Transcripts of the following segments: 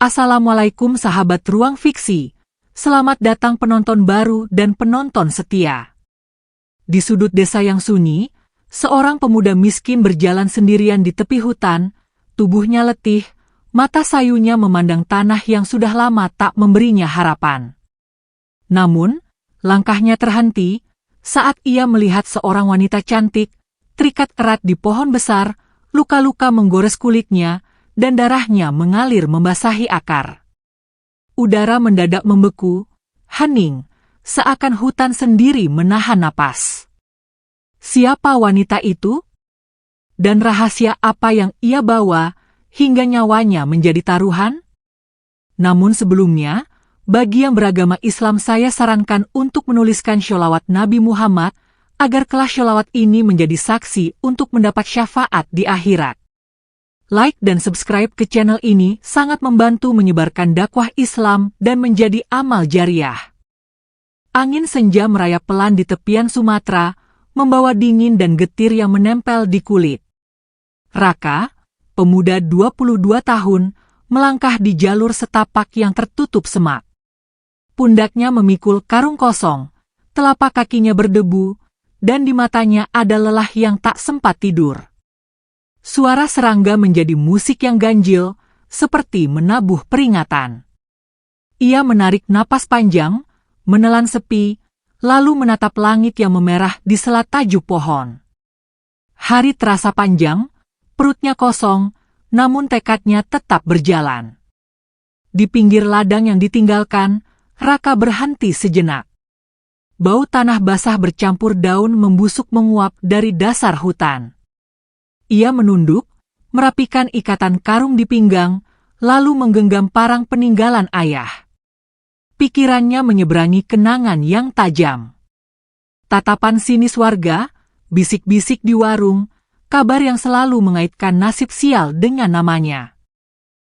Assalamualaikum sahabat Ruang Fiksi. Selamat datang penonton baru dan penonton setia. Di sudut desa yang sunyi, seorang pemuda miskin berjalan sendirian di tepi hutan, tubuhnya letih, mata sayunya memandang tanah yang sudah lama tak memberinya harapan. Namun, langkahnya terhenti saat ia melihat seorang wanita cantik, terikat erat di pohon besar, luka-luka menggores kulitnya, dan darahnya mengalir membasahi akar. Udara mendadak membeku, hening, seakan hutan sendiri menahan napas. Siapa wanita itu? Dan rahasia apa yang ia bawa hingga nyawanya menjadi taruhan? Namun sebelumnya, bagi yang beragama Islam saya sarankan untuk menuliskan sholawat Nabi Muhammad, agar kelak sholawat ini menjadi saksi untuk mendapat syafaat di akhirat. Like dan subscribe ke channel ini sangat membantu menyebarkan dakwah Islam dan menjadi amal jariah. Angin senja merayap pelan di tepian Sumatera, membawa dingin dan getir yang menempel di kulit. Raka, pemuda 22 tahun, melangkah di jalur setapak yang tertutup semak. Pundaknya memikul karung kosong, telapak kakinya berdebu, dan di matanya ada lelah yang tak sempat tidur. Suara serangga menjadi musik yang ganjil, seperti menabuh peringatan. Ia menarik napas panjang, menelan sepi, lalu menatap langit yang memerah di sela tajuk pohon. Hari terasa panjang, perutnya kosong, namun tekadnya tetap berjalan. Di pinggir ladang yang ditinggalkan, Raka berhenti sejenak. Bau tanah basah bercampur daun membusuk menguap dari dasar hutan. Ia menunduk, merapikan ikatan karung di pinggang, lalu menggenggam parang peninggalan ayah. Pikirannya menyeberangi kenangan yang tajam. Tatapan sinis warga, bisik-bisik di warung, kabar yang selalu mengaitkan nasib sial dengan namanya.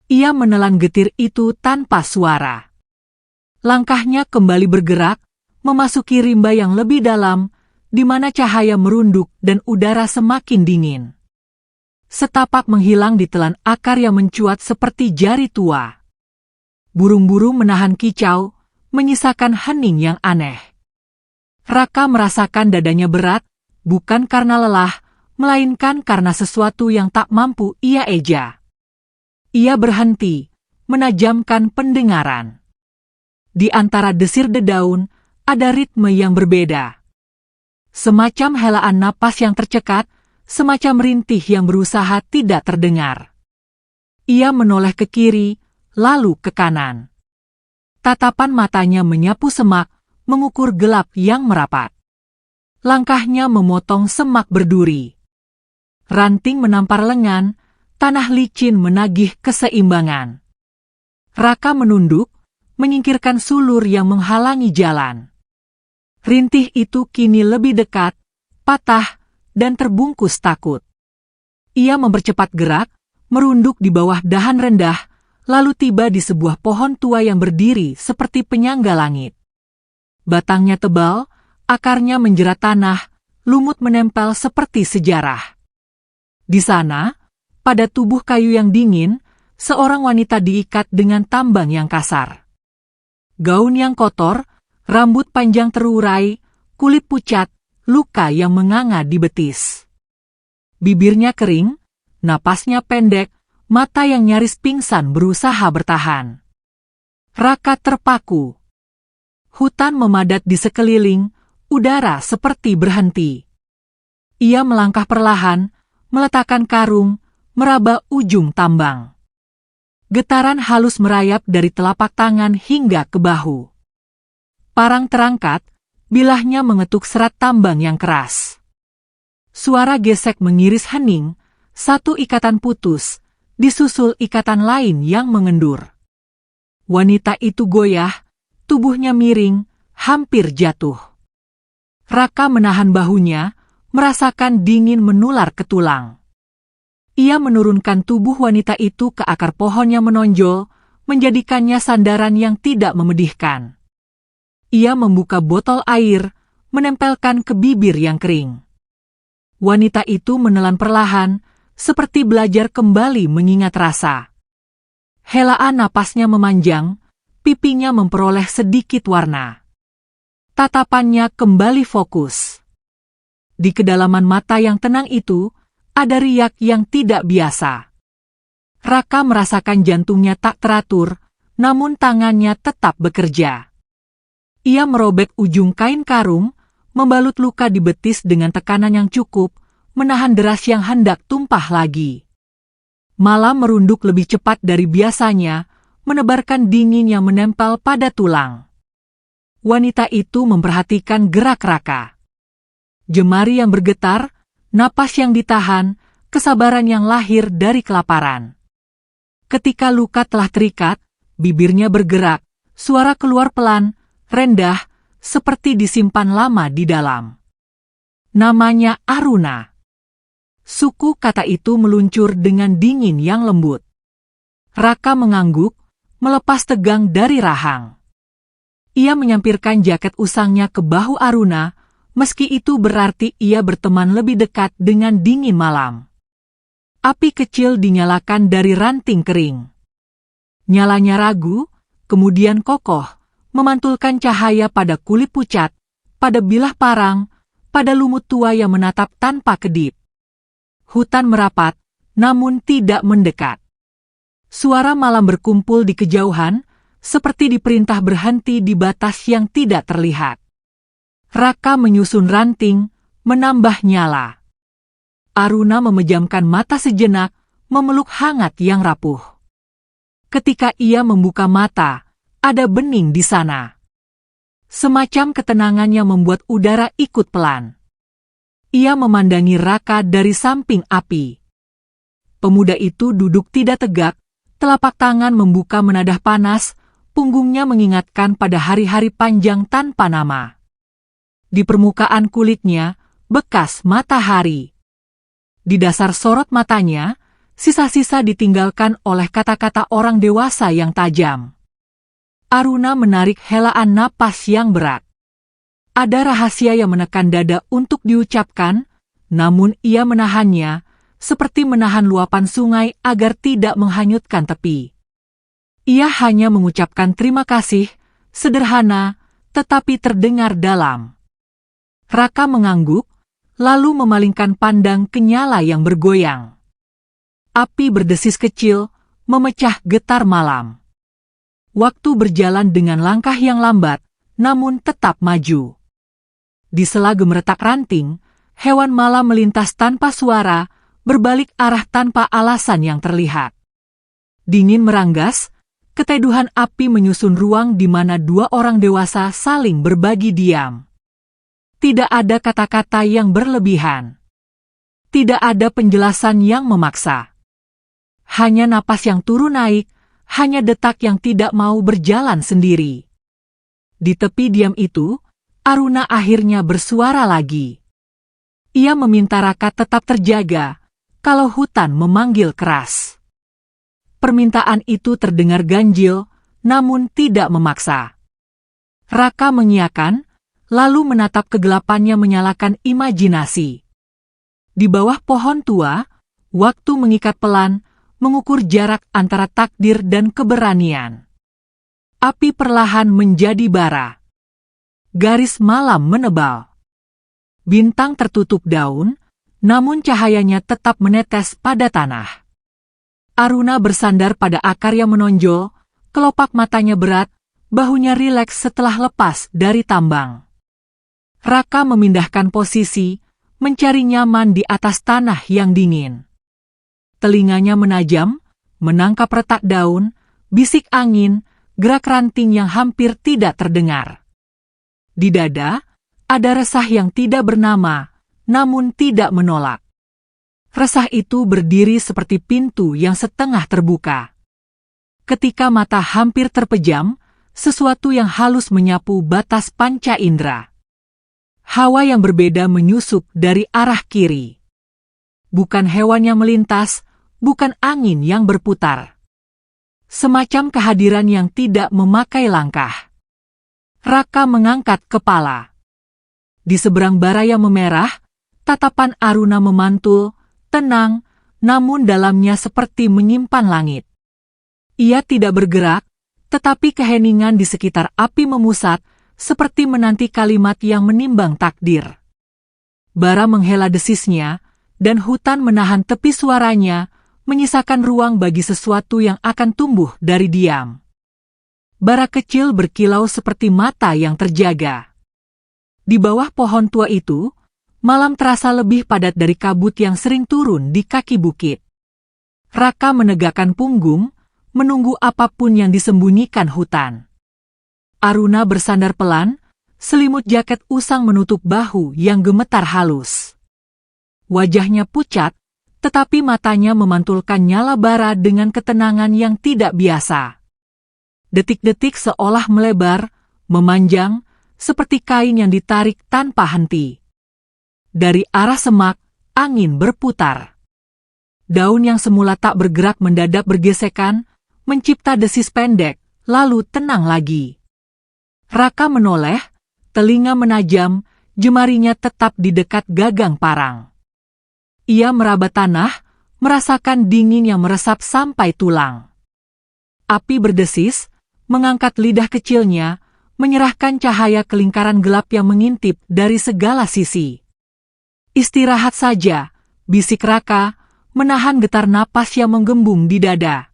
Ia menelan getir itu tanpa suara. Langkahnya kembali bergerak, memasuki rimba yang lebih dalam, di mana cahaya merunduk dan udara semakin dingin. Setapak menghilang ditelan akar yang mencuat seperti jari tua. Burung-burung menahan kicau, menyisakan hening yang aneh. Raka merasakan dadanya berat, bukan karena lelah, melainkan karena sesuatu yang tak mampu ia eja. Ia berhenti, menajamkan pendengaran. Di antara desir dedaun, ada ritme yang berbeda. Semacam helaan napas yang tercekat, semacam rintih yang berusaha tidak terdengar. Ia menoleh ke kiri, lalu ke kanan. Tatapan matanya menyapu semak, mengukur gelap yang merapat. Langkahnya memotong semak berduri. Ranting menampar lengan, tanah licin menagih keseimbangan. Raka menunduk, menyingkirkan sulur yang menghalangi jalan. Rintih itu kini lebih dekat, patah, dan terbungkus takut. Ia mempercepat gerak, merunduk di bawah dahan rendah, lalu tiba di sebuah pohon tua yang berdiri seperti penyangga langit. Batangnya tebal, akarnya menjerat tanah, lumut menempel seperti sejarah. Di sana, pada tubuh kayu yang dingin, seorang wanita diikat dengan tambang yang kasar. Gaun yang kotor, rambut panjang terurai, kulit pucat, luka yang menganga di betis. Bibirnya kering, napasnya pendek, mata yang nyaris pingsan berusaha bertahan. Raka terpaku. Hutan memadat di sekeliling, udara seperti berhenti. Ia melangkah perlahan, meletakkan karung, meraba ujung tambang. Getaran halus merayap dari telapak tangan hingga ke bahu. Parang terangkat, bilahnya mengetuk serat tambang yang keras. Suara gesek mengiris hening, satu ikatan putus, disusul ikatan lain yang mengendur. Wanita itu goyah, tubuhnya miring, hampir jatuh. Raka menahan bahunya, merasakan dingin menular ke tulang. Ia menurunkan tubuh wanita itu ke akar pohon yang menonjol, menjadikannya sandaran yang tidak memedihkan. Ia membuka botol air, menempelkan ke bibir yang kering. Wanita itu menelan perlahan, seperti belajar kembali mengingat rasa. Helaan napasnya memanjang, pipinya memperoleh sedikit warna. Tatapannya kembali fokus. Di kedalaman mata yang tenang itu, ada riak yang tidak biasa. Raka merasakan jantungnya tak teratur, namun tangannya tetap bekerja. Ia merobek ujung kain karung, membalut luka di betis dengan tekanan yang cukup, menahan deras yang hendak tumpah lagi. Malam merunduk lebih cepat dari biasanya, menebarkan dingin yang menempel pada tulang. Wanita itu memperhatikan gerak Raka. Jemari yang bergetar, napas yang ditahan, kesabaran yang lahir dari kelaparan. Ketika luka telah terikat, bibirnya bergerak, suara keluar pelan, rendah, seperti disimpan lama di dalam. Namanya Aruna. Suku kata itu meluncur dengan dingin yang lembut. Raka mengangguk, melepas tegang dari rahang. Ia menyampirkan jaket usangnya ke bahu Aruna, meski itu berarti ia berteman lebih dekat dengan dingin malam. Api kecil dinyalakan dari ranting kering. Nyalanya ragu, kemudian kokoh, memantulkan cahaya pada kulit pucat, pada bilah parang, pada lumut tua yang menatap tanpa kedip. Hutan merapat, namun tidak mendekat. Suara malam berkumpul di kejauhan, seperti diperintah berhenti di batas yang tidak terlihat. Raka menyusun ranting, menambah nyala. Aruna memejamkan mata sejenak, memeluk hangat yang rapuh. Ketika ia membuka mata, ada bening di sana. Semacam ketenangannya membuat udara ikut pelan. Ia memandangi Raka dari samping api. Pemuda itu duduk tidak tegak, telapak tangan membuka menadah panas, punggungnya mengingatkan pada hari-hari panjang tanpa nama. Di permukaan kulitnya, bekas matahari. Di dasar sorot matanya, sisa-sisa ditinggalkan oleh kata-kata orang dewasa yang tajam. Aruna menarik helaan napas yang berat. Ada rahasia yang menekan dada untuk diucapkan, namun ia menahannya, seperti menahan luapan sungai agar tidak menghanyutkan tepi. Ia hanya mengucapkan terima kasih, sederhana, tetapi terdengar dalam. Raka mengangguk, lalu memalingkan pandang ke nyala yang bergoyang. Api berdesis kecil, memecah getar malam. Waktu berjalan dengan langkah yang lambat, namun tetap maju. Di sela gemeretak ranting, hewan malam melintas tanpa suara, berbalik arah tanpa alasan yang terlihat. Dingin meranggas, keteduhan api menyusun ruang di mana dua orang dewasa saling berbagi diam. Tidak ada kata-kata yang berlebihan. Tidak ada penjelasan yang memaksa. Hanya napas yang turun naik, hanya detak yang tidak mau berjalan sendiri. Di tepi diam itu, Aruna akhirnya bersuara lagi. Ia meminta Raka tetap terjaga, kalau hutan memanggil keras. Permintaan itu terdengar ganjil, namun tidak memaksa. Raka mengiyakan, lalu menatap kegelapannya menyalakan imajinasi. Di bawah pohon tua, waktu mengikat pelan, mengukur jarak antara takdir dan keberanian. Api perlahan menjadi bara. Garis malam menebal. Bintang tertutup daun, namun cahayanya tetap menetes pada tanah. Aruna bersandar pada akar yang menonjol, kelopak matanya berat, bahunya rileks setelah lepas dari tambang. Raka memindahkan posisi, mencari nyaman di atas tanah yang dingin. Telinganya menajam, menangkap retak daun, bisik angin, gerak ranting yang hampir tidak terdengar. Di dada, ada resah yang tidak bernama, namun tidak menolak. Resah itu berdiri seperti pintu yang setengah terbuka. Ketika mata hampir terpejam, sesuatu yang halus menyapu batas panca indera. Hawa yang berbeda menyusup dari arah kiri. Bukan hewan yang melintas, bukan angin yang berputar. Semacam kehadiran yang tidak memakai langkah. Raka mengangkat kepala. Di seberang bara yang memerah, tatapan Aruna memantul, tenang, namun dalamnya seperti menyimpan langit. Ia tidak bergerak, tetapi keheningan di sekitar api memusat, seperti menanti kalimat yang menimbang takdir. Bara menghela desisnya, dan hutan menahan tepi suaranya, menyisakan ruang bagi sesuatu yang akan tumbuh dari diam. Bara kecil berkilau seperti mata yang terjaga. Di bawah pohon tua itu, malam terasa lebih padat dari kabut yang sering turun di kaki bukit. Raka menegakkan punggung, menunggu apapun yang disembunyikan hutan. Aruna bersandar pelan, selimut jaket usang menutup bahu yang gemetar halus. Wajahnya pucat, tetapi matanya memantulkan nyala bara dengan ketenangan yang tidak biasa. Detik-detik seolah melebar, memanjang, seperti kain yang ditarik tanpa henti. Dari arah semak, angin berputar. Daun yang semula tak bergerak mendadak bergesekan, mencipta desis pendek, lalu tenang lagi. Raka menoleh, telinga menajam, jemarinya tetap di dekat gagang parang. Ia meraba tanah, merasakan dingin yang meresap sampai tulang. Api berdesis, mengangkat lidah kecilnya, menyerahkan cahaya ke lingkaran gelap yang mengintip dari segala sisi. Istirahat saja, bisik Raka, menahan getar napas yang menggembung di dada.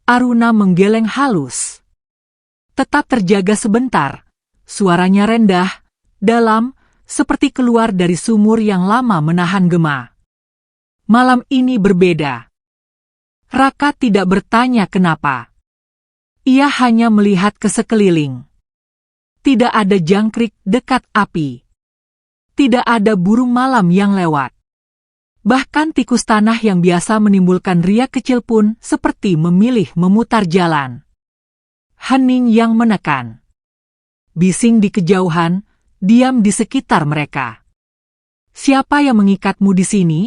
Aruna menggeleng halus. Tetap terjaga sebentar, suaranya rendah, dalam, seperti keluar dari sumur yang lama menahan gema. Malam ini berbeda. Raka tidak bertanya kenapa. Ia hanya melihat ke sekeliling. Tidak ada jangkrik dekat api. Tidak ada burung malam yang lewat. Bahkan tikus tanah yang biasa menimbulkan riak kecil pun seperti memilih memutar jalan. Hening yang menekan. Bising di kejauhan, diam di sekitar mereka. Siapa yang mengikatmu di sini?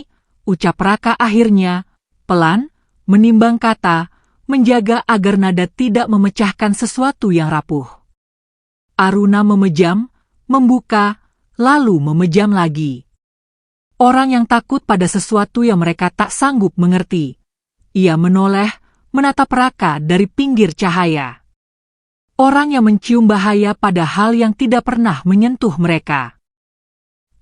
Ucap Raka akhirnya, pelan, menimbang kata, menjaga agar nada tidak memecahkan sesuatu yang rapuh. Aruna memejam, membuka, lalu memejam lagi. Orang yang takut pada sesuatu yang mereka tak sanggup mengerti. Ia menoleh, menatap Raka dari pinggir cahaya. Orang yang mencium bahaya pada hal yang tidak pernah menyentuh mereka.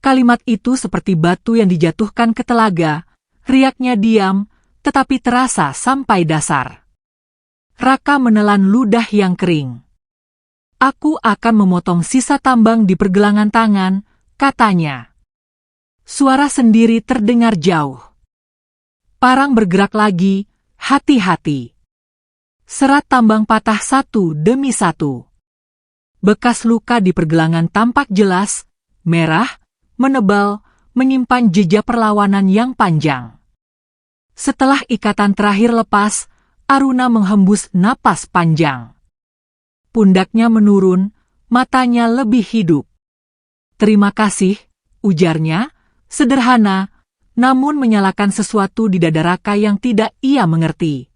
Kalimat itu seperti batu yang dijatuhkan ke telaga, riaknya diam, tetapi terasa sampai dasar. Raka menelan ludah yang kering. Aku akan memotong sisa tambang di pergelangan tangan, katanya. Suara sendiri terdengar jauh. Parang bergerak lagi, hati-hati. Serat tambang patah satu demi satu. Bekas luka di pergelangan tampak jelas, merah, menebal, menyimpan jejak perlawanan yang panjang. Setelah ikatan terakhir lepas, Aruna menghembus napas panjang. Pundaknya menurun, matanya lebih hidup. Terima kasih, ujarnya, sederhana, namun menyalakan sesuatu di dada Raka yang tidak ia mengerti.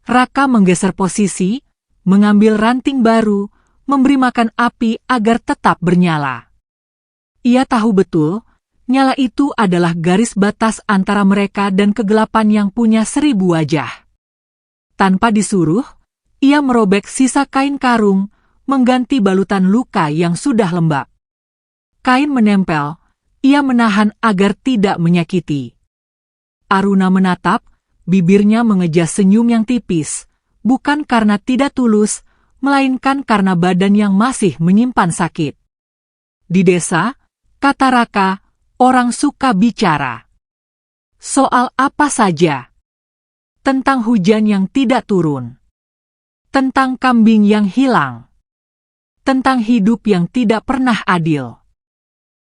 Raka menggeser posisi, mengambil ranting baru, memberi makan api agar tetap bernyala. Ia tahu betul, nyala itu adalah garis batas antara mereka dan kegelapan yang punya 1000 wajah. Tanpa disuruh, ia merobek sisa kain karung, mengganti balutan luka yang sudah lembab. Kain menempel, ia menahan agar tidak menyakiti. Aruna menatap, bibirnya mengejas senyum yang tipis, bukan karena tidak tulus, melainkan karena badan yang masih menyimpan sakit. Di desa, kata Raka, orang suka bicara. Soal apa saja? Tentang hujan yang tidak turun. Tentang kambing yang hilang. Tentang hidup yang tidak pernah adil.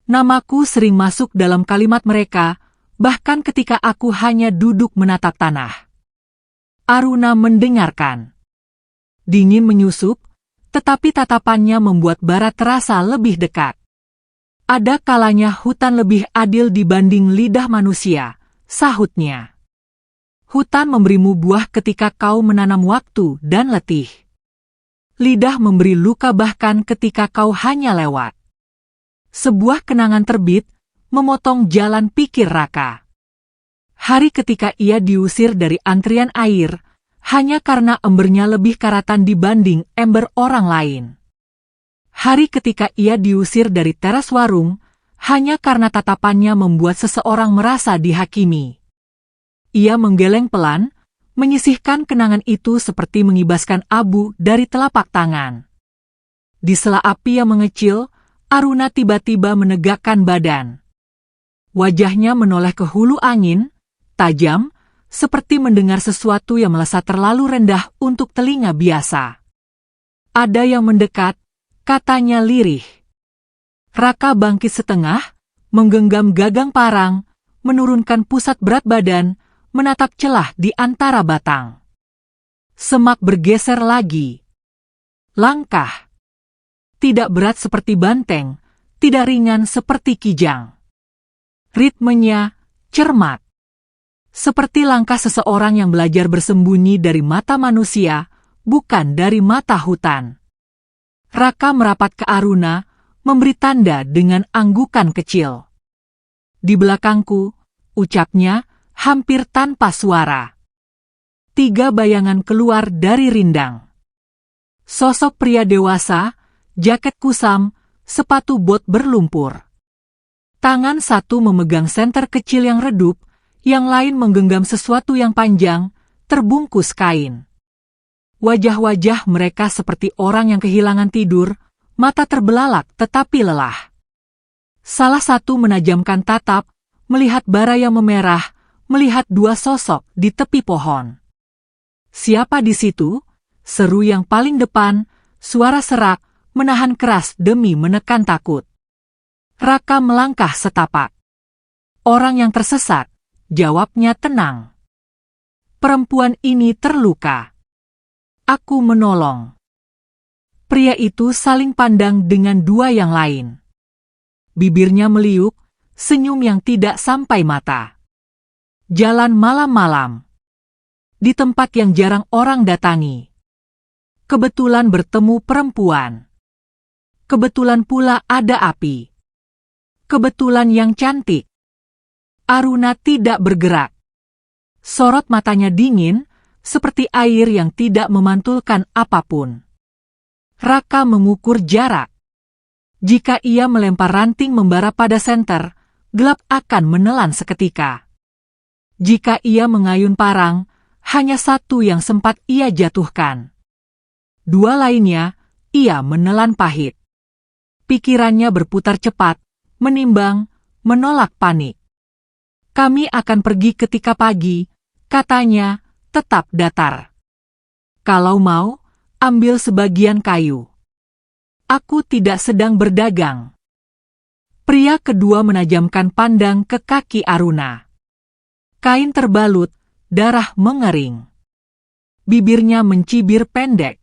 Namaku sering masuk dalam kalimat mereka, bahkan ketika aku hanya duduk menatap tanah. Aruna mendengarkan. Dingin menyusup, tetapi tatapannya membuat bara terasa lebih dekat. Ada kalanya hutan lebih adil dibanding lidah manusia, sahutnya. Hutan memberimu buah ketika kau menanam waktu dan letih. Lidah memberi luka bahkan ketika kau hanya lewat. Sebuah kenangan terbit, memotong jalan pikir Raka. Hari ketika ia diusir dari antrian air, hanya karena embernya lebih karatan dibanding ember orang lain. Hari ketika ia diusir dari teras warung, hanya karena tatapannya membuat seseorang merasa dihakimi. Ia menggeleng pelan, menyisihkan kenangan itu seperti mengibaskan abu dari telapak tangan. Di sela api yang mengecil, Aruna tiba-tiba menegakkan badan. Wajahnya menoleh ke hulu angin, tajam, seperti mendengar sesuatu yang melesat terlalu rendah untuk telinga biasa. Ada yang mendekat, katanya lirih. Raka bangkit setengah, menggenggam gagang parang, menurunkan pusat berat badan, menatap celah di antara batang. Semak bergeser lagi. Langkah. Tidak berat seperti banteng, tidak ringan seperti kijang. Ritmenya cermat. Seperti langkah seseorang yang belajar bersembunyi dari mata manusia, bukan dari mata hutan. Raka merapat ke Aruna, memberi tanda dengan anggukan kecil. Di belakangku, ucapnya, hampir tanpa suara. 3 bayangan keluar dari rindang. Sosok pria dewasa, jaket kusam, sepatu bot berlumpur. Tangan satu memegang senter kecil yang redup, yang lain menggenggam sesuatu yang panjang, terbungkus kain. Wajah-wajah mereka seperti orang yang kehilangan tidur, mata terbelalak tetapi lelah. Salah satu menajamkan tatap, melihat bara yang memerah, melihat 2 sosok di tepi pohon. Siapa di situ? Seru yang paling depan, suara serak, menahan keras demi menekan takut. Raka melangkah setapak. Orang yang tersesat, jawabnya tenang. Perempuan ini terluka. Aku menolong. Pria itu saling pandang dengan 2 yang lain. Bibirnya meliuk, senyum yang tidak sampai mata. Jalan malam-malam. Di tempat yang jarang orang datangi. Kebetulan bertemu perempuan. Kebetulan pula ada api. Kebetulan yang cantik. Aruna tidak bergerak. Sorot matanya dingin, seperti air yang tidak memantulkan apapun. Raka mengukur jarak. Jika ia melempar ranting membara pada senter, gelap akan menelan seketika. Jika ia mengayun parang, hanya 1 yang sempat ia jatuhkan. 2 lainnya, ia menelan pahit. Pikirannya berputar cepat, menimbang, menolak panik. Kami akan pergi ketika pagi, katanya, tetap datar. Kalau mau, ambil sebagian kayu. Aku tidak sedang berdagang. Pria kedua menajamkan pandang ke kaki Aruna. Kain terbalut, darah mengering. Bibirnya mencibir pendek.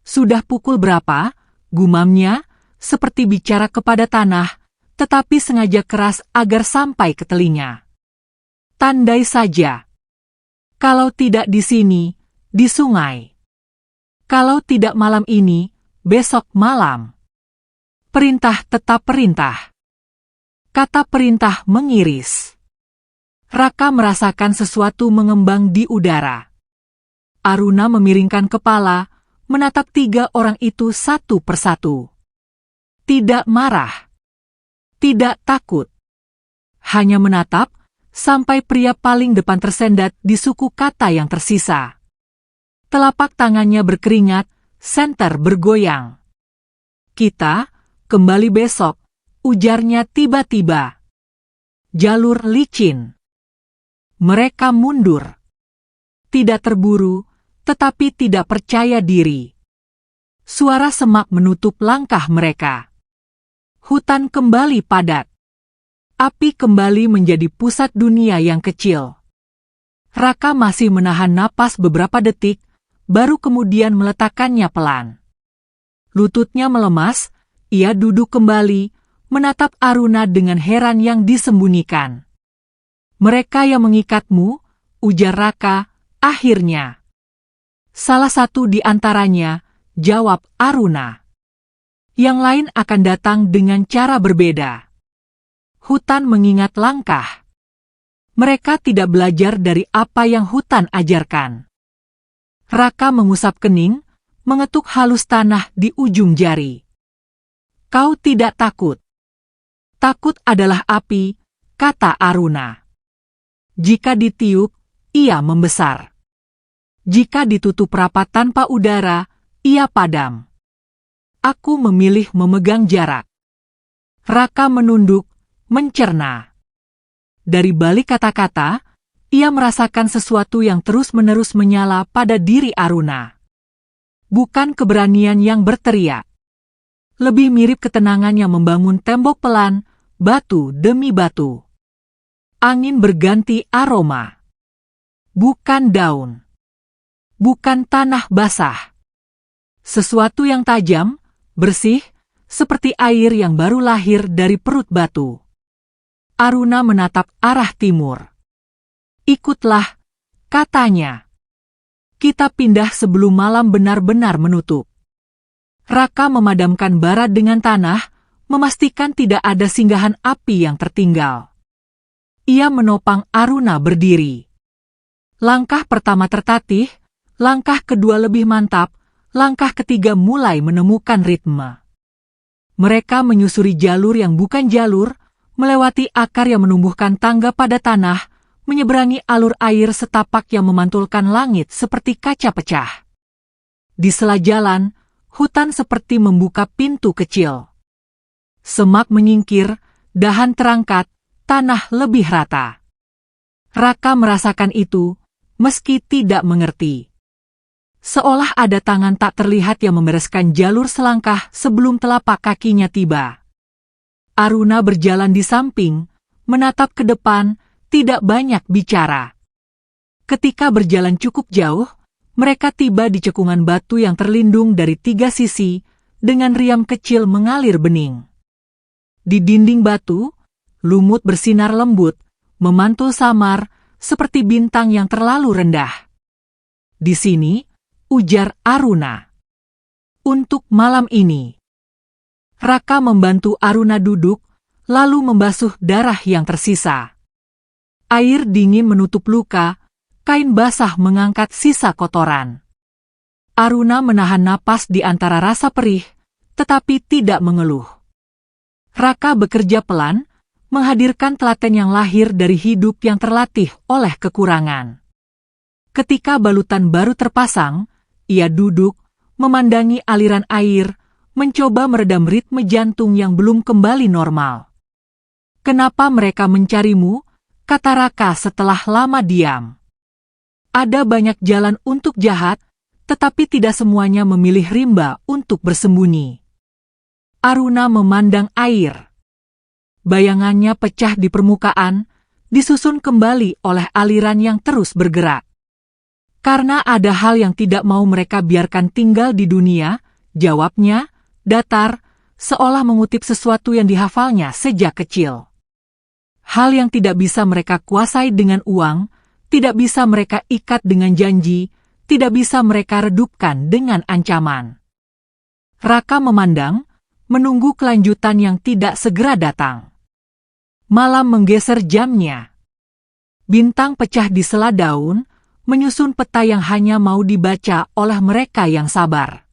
Sudah pukul berapa? Gumamnya, seperti bicara kepada tanah, tetapi sengaja keras agar sampai ke telinga. Tandai saja. Kalau tidak di sini, di sungai. Kalau tidak malam ini, besok malam. Perintah tetap perintah. Kata perintah mengiris. Raka merasakan sesuatu mengembang di udara. Aruna memiringkan kepala, menatap 3 orang itu satu persatu. Tidak marah. Tidak takut. Hanya menatap, sampai pria paling depan tersendat di suku kata yang tersisa. Telapak tangannya berkeringat, senter bergoyang. Kita, kembali besok, ujarnya tiba-tiba. Jalur licin. Mereka mundur. Tidak terburu, tetapi tidak percaya diri. Suara semak menutup langkah mereka. Hutan kembali padat. Api kembali menjadi pusat dunia yang kecil. Raka masih menahan napas beberapa detik, baru kemudian meletakkannya pelan. Lututnya melemas, ia duduk kembali, menatap Aruna dengan heran yang disembunyikan. Mereka yang mengikatmu, ujar Raka, akhirnya. Salah satu di antaranya, jawab Aruna. Yang lain akan datang dengan cara berbeda. Hutan mengingat langkah. Mereka tidak belajar dari apa yang hutan ajarkan. Raka mengusap kening, mengetuk halus tanah di ujung jari. Kau tidak takut. Takut adalah api, kata Aruna. Jika ditiup, ia membesar. Jika ditutup rapat tanpa udara, ia padam. Aku memilih memegang jarak. Raka menunduk, mencerna. Dari balik kata-kata, ia merasakan sesuatu yang terus-menerus menyala pada diri Aruna. Bukan keberanian yang berteriak. Lebih mirip ketenangan yang membangun tembok pelan, batu demi batu. Angin berganti aroma. Bukan daun. Bukan tanah basah. Sesuatu yang tajam, bersih, seperti air yang baru lahir dari perut batu. Aruna menatap arah timur. Ikutlah, katanya. Kita pindah sebelum malam benar-benar menutup. Raka memadamkan bara dengan tanah, memastikan tidak ada singgahan api yang tertinggal. Ia menopang Aruna berdiri. Langkah pertama tertatih, langkah kedua lebih mantap, langkah ketiga mulai menemukan ritme. Mereka menyusuri jalur yang bukan jalur, melewati akar yang menumbuhkan tangga pada tanah, menyeberangi alur air setapak yang memantulkan langit seperti kaca pecah. Di sela jalan, hutan seperti membuka pintu kecil. Semak menyingkir, dahan terangkat, tanah lebih rata. Raka merasakan itu, meski tidak mengerti. Seolah ada tangan tak terlihat yang membereskan jalur selangkah sebelum telapak kakinya tiba. Aruna berjalan di samping, menatap ke depan, tidak banyak bicara. Ketika berjalan cukup jauh, mereka tiba di cekungan batu yang terlindung dari 3 sisi, dengan riam kecil mengalir bening. Di dinding batu, lumut bersinar lembut, memantul samar, seperti bintang yang terlalu rendah. Di sini, ujar Aruna. Untuk malam ini. Raka membantu Aruna duduk, lalu membasuh darah yang tersisa. Air dingin menutup luka, kain basah mengangkat sisa kotoran. Aruna menahan napas di antara rasa perih, tetapi tidak mengeluh. Raka bekerja pelan, menghadirkan telaten yang lahir dari hidup yang terlatih oleh kekurangan. Ketika balutan baru terpasang, ia duduk, memandangi aliran air, mencoba meredam ritme jantung yang belum kembali normal. Kenapa mereka mencarimu? Kata Raka setelah lama diam. Ada banyak jalan untuk jahat, tetapi tidak semuanya memilih rimba untuk bersembunyi. Aruna memandang air. Bayangannya pecah di permukaan, disusun kembali oleh aliran yang terus bergerak. Karena ada hal yang tidak mau mereka biarkan tinggal di dunia, jawabnya, datar, seolah mengutip sesuatu yang dihafalnya sejak kecil. Hal yang tidak bisa mereka kuasai dengan uang, tidak bisa mereka ikat dengan janji, tidak bisa mereka redupkan dengan ancaman. Raka memandang, menunggu kelanjutan yang tidak segera datang. Malam menggeser jamnya. Bintang pecah di sela daun, menyusun peta yang hanya mau dibaca oleh mereka yang sabar.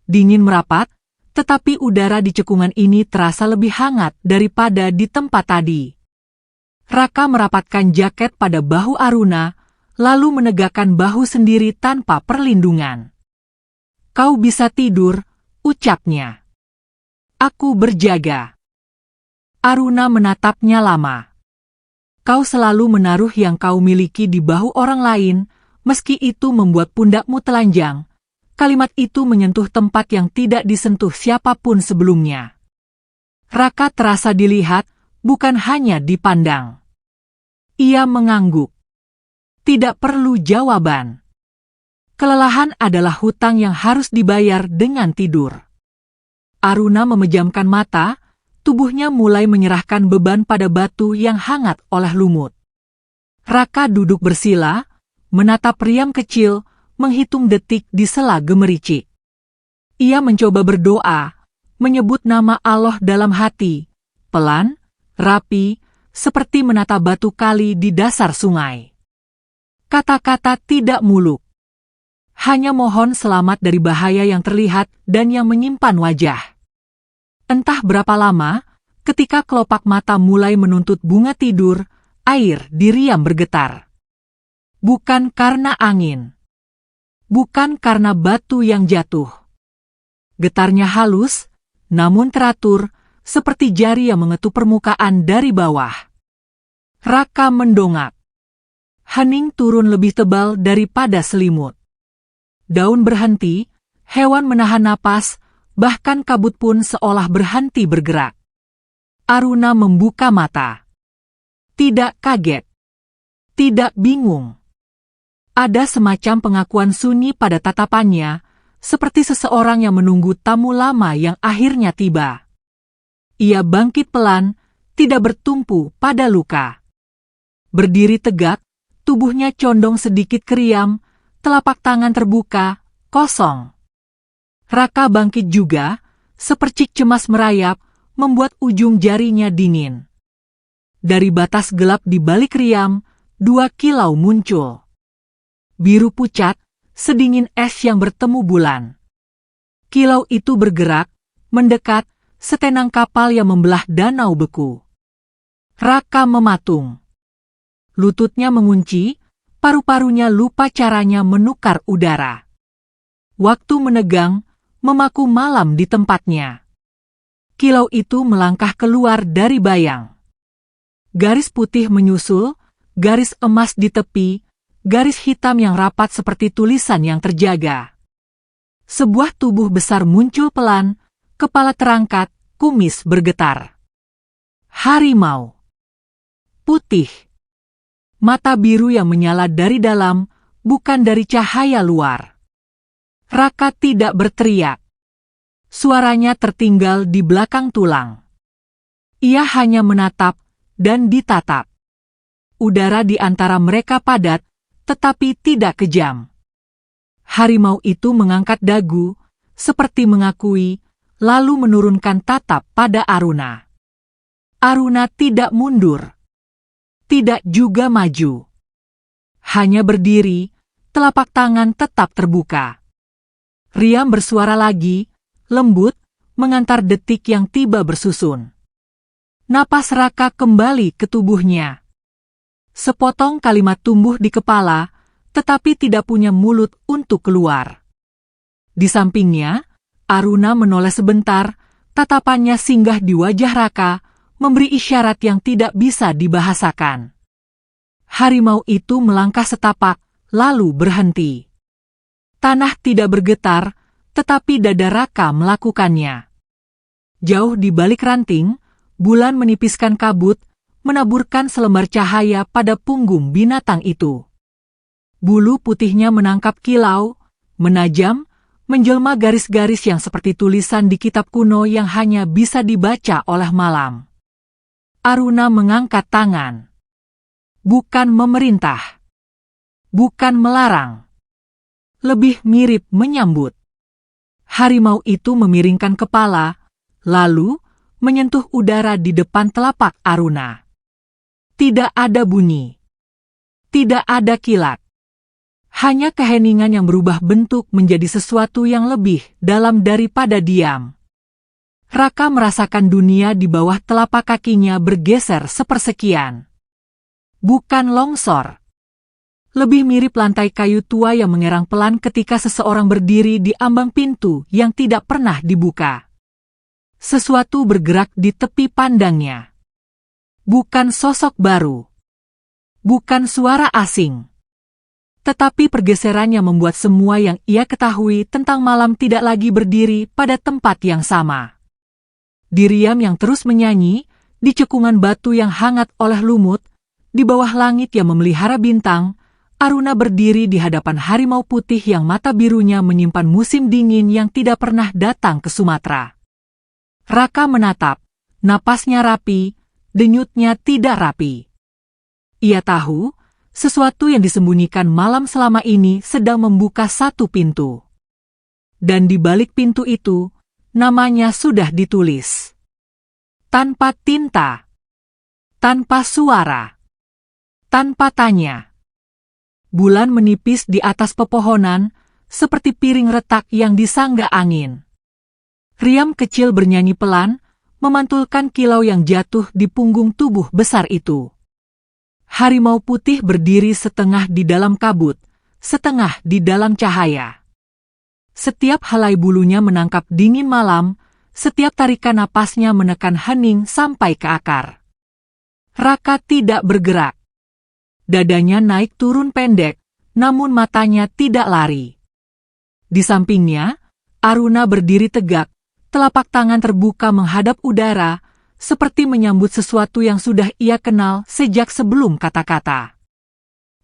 Dingin merapat, tetapi udara di cekungan ini terasa lebih hangat daripada di tempat tadi. Raka merapatkan jaket pada bahu Aruna, lalu menegakkan bahu sendiri tanpa perlindungan. Kau bisa tidur, ucapnya. Aku berjaga. Aruna menatapnya lama. Kau selalu menaruh yang kau miliki di bahu orang lain, meski itu membuat pundakmu telanjang. Kalimat itu menyentuh tempat yang tidak disentuh siapapun sebelumnya. Raka terasa dilihat, bukan hanya dipandang. Ia mengangguk. Tidak perlu jawaban. Kelelahan adalah hutang yang harus dibayar dengan tidur. Aruna memejamkan mata, tubuhnya mulai menyerahkan beban pada batu yang hangat oleh lumut. Raka duduk bersila, menatap riam kecil, menghitung detik di sela gemericik. Ia mencoba berdoa, menyebut nama Allah dalam hati, pelan, rapi, seperti menata batu kali di dasar sungai. Kata-kata tidak muluk. Hanya mohon selamat dari bahaya yang terlihat dan yang menyimpan wajah. Entah berapa lama, ketika kelopak mata mulai menuntut bunga tidur, air di Riam bergetar. Bukan karena angin. Bukan karena batu yang jatuh. Getarnya halus, namun teratur, seperti jari yang mengetuk permukaan dari bawah. Raka mendongak. Hening turun lebih tebal daripada selimut. Daun berhenti, hewan menahan napas, bahkan kabut pun seolah berhenti bergerak. Aruna membuka mata. Tidak kaget. Tidak bingung. Ada semacam pengakuan sunyi pada tatapannya, seperti seseorang yang menunggu tamu lama yang akhirnya tiba. Ia bangkit pelan, tidak bertumpu pada luka. Berdiri tegak, tubuhnya condong sedikit ke Riam, telapak tangan terbuka, kosong. Raka bangkit juga, sepercik cemas merayap, membuat ujung jarinya dingin. Dari batas gelap di balik Riam, 2 kilau muncul. Biru pucat, sedingin es yang bertemu bulan. Kilau itu bergerak, mendekat, setenang kapal yang membelah danau beku. Raka mematung. Lututnya mengunci, paru-parunya lupa caranya menukar udara. Waktu menegang, memaku malam di tempatnya. Kilau itu melangkah keluar dari bayang. Garis putih menyusul, garis emas di tepi, garis hitam yang rapat seperti tulisan yang terjaga. Sebuah tubuh besar muncul pelan, kepala terangkat, kumis bergetar. Harimau. Putih. Mata biru yang menyala dari dalam, bukan dari cahaya luar. Raka tidak berteriak. Suaranya tertinggal di belakang tulang. Ia hanya menatap dan ditatap. Udara di antara mereka padat, tetapi tidak kejam. Harimau itu mengangkat dagu, seperti mengakui, lalu menurunkan tatap pada Aruna. Aruna tidak mundur. Tidak juga maju. Hanya berdiri, telapak tangan tetap terbuka. Riam bersuara lagi, lembut, mengantar detik yang tiba bersusun. Napas Raka kembali ke tubuhnya. Sepotong kalimat tumbuh di kepala, tetapi tidak punya mulut untuk keluar. Di sampingnya, Aruna menoleh sebentar, tatapannya singgah di wajah Raka, memberi isyarat yang tidak bisa dibahasakan. Harimau itu melangkah setapak, lalu berhenti. Tanah tidak bergetar, tetapi dada Raka melakukannya. Jauh di balik ranting, bulan menipiskan kabut, menaburkan selembar cahaya pada punggung binatang itu. Bulu putihnya menangkap kilau, menajam, menjelma garis-garis yang seperti tulisan di kitab kuno yang hanya bisa dibaca oleh malam. Aruna mengangkat tangan. Bukan memerintah. Bukan melarang. Lebih mirip menyambut. Harimau itu memiringkan kepala, lalu menyentuh udara di depan telapak Aruna. Tidak ada bunyi. Tidak ada kilat. Hanya keheningan yang berubah bentuk menjadi sesuatu yang lebih dalam daripada diam. Raka merasakan dunia di bawah telapak kakinya bergeser sepersekian. Bukan longsor. Lebih mirip lantai kayu tua yang mengerang pelan ketika seseorang berdiri di ambang pintu yang tidak pernah dibuka. Sesuatu bergerak di tepi pandangnya. Bukan sosok baru. Bukan suara asing. Tetapi pergeserannya membuat semua yang ia ketahui tentang malam tidak lagi berdiri pada tempat yang sama. Di Riam yang terus menyanyi, di cekungan batu yang hangat oleh lumut, di bawah langit yang memelihara bintang, Aruna berdiri di hadapan harimau putih yang mata birunya menyimpan musim dingin yang tidak pernah datang ke Sumatera. Raka menatap, napasnya rapi, denyutnya tidak rapi. Ia tahu, sesuatu yang disembunyikan malam selama ini sedang membuka satu pintu. Dan di balik pintu itu, namanya sudah ditulis. Tanpa tinta. Tanpa suara. Tanpa tanya. Bulan menipis di atas pepohonan, seperti piring retak yang disangga angin. Riam kecil bernyanyi pelan, memantulkan kilau yang jatuh di punggung tubuh besar itu. Harimau putih berdiri setengah di dalam kabut, setengah di dalam cahaya. Setiap helai bulunya menangkap dingin malam, setiap tarikan napasnya menekan hening sampai ke akar. Raka tidak bergerak. Dadanya naik turun pendek, namun matanya tidak lari. Di sampingnya, Aruna berdiri tegak, telapak tangan terbuka menghadap udara, seperti menyambut sesuatu yang sudah ia kenal sejak sebelum kata-kata.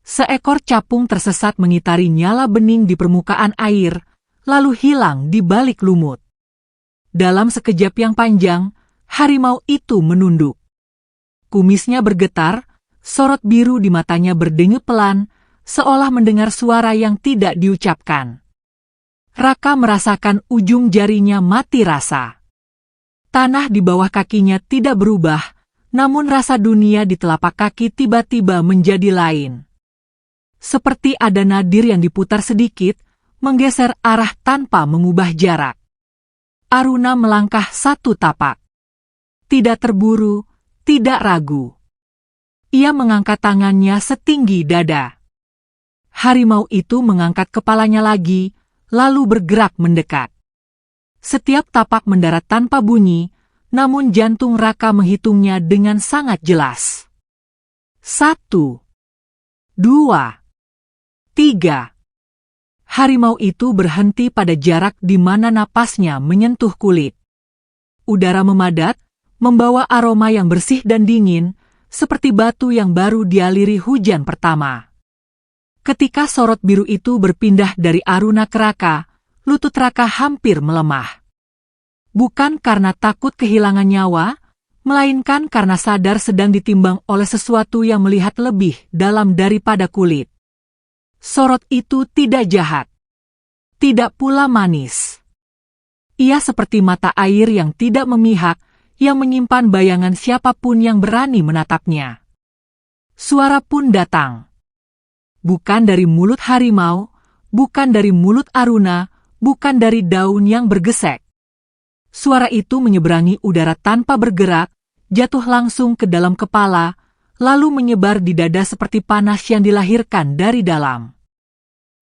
Seekor capung tersesat mengitari nyala bening di permukaan air, lalu hilang di balik lumut. Dalam sekejap yang panjang, harimau itu menunduk. Kumisnya bergetar, sorot biru di matanya berdenyut pelan, seolah mendengar suara yang tidak diucapkan. Raka merasakan ujung jarinya mati rasa. Tanah di bawah kakinya tidak berubah, namun rasa dunia di telapak kaki tiba-tiba menjadi lain. Seperti ada nadir yang diputar sedikit, menggeser arah tanpa mengubah jarak. Aruna melangkah satu tapak. Tidak terburu, tidak ragu. Ia mengangkat tangannya setinggi dada. Harimau itu mengangkat kepalanya lagi, lalu bergerak mendekat. Setiap tapak mendarat tanpa bunyi, namun jantung Raka menghitungnya dengan sangat jelas. 1, 2, 3. Harimau itu berhenti pada jarak di mana napasnya menyentuh kulit. Udara memadat, membawa aroma yang bersih dan dingin, seperti batu yang baru dialiri hujan pertama. Ketika sorot biru itu berpindah dari Aruna ke Raka, lutut Raka hampir melemah. Bukan karena takut kehilangan nyawa, melainkan karena sadar sedang ditimbang oleh sesuatu yang melihat lebih dalam daripada kulit. Sorot itu tidak jahat. Tidak pula manis. Ia seperti mata air yang tidak memihak, yang menyimpan bayangan siapapun yang berani menatapnya. Suara pun datang. Bukan dari mulut harimau, bukan dari mulut Aruna, bukan dari daun yang bergesek. Suara itu menyeberangi udara tanpa bergerak, jatuh langsung ke dalam kepala, lalu menyebar di dada seperti panas yang dilahirkan dari dalam.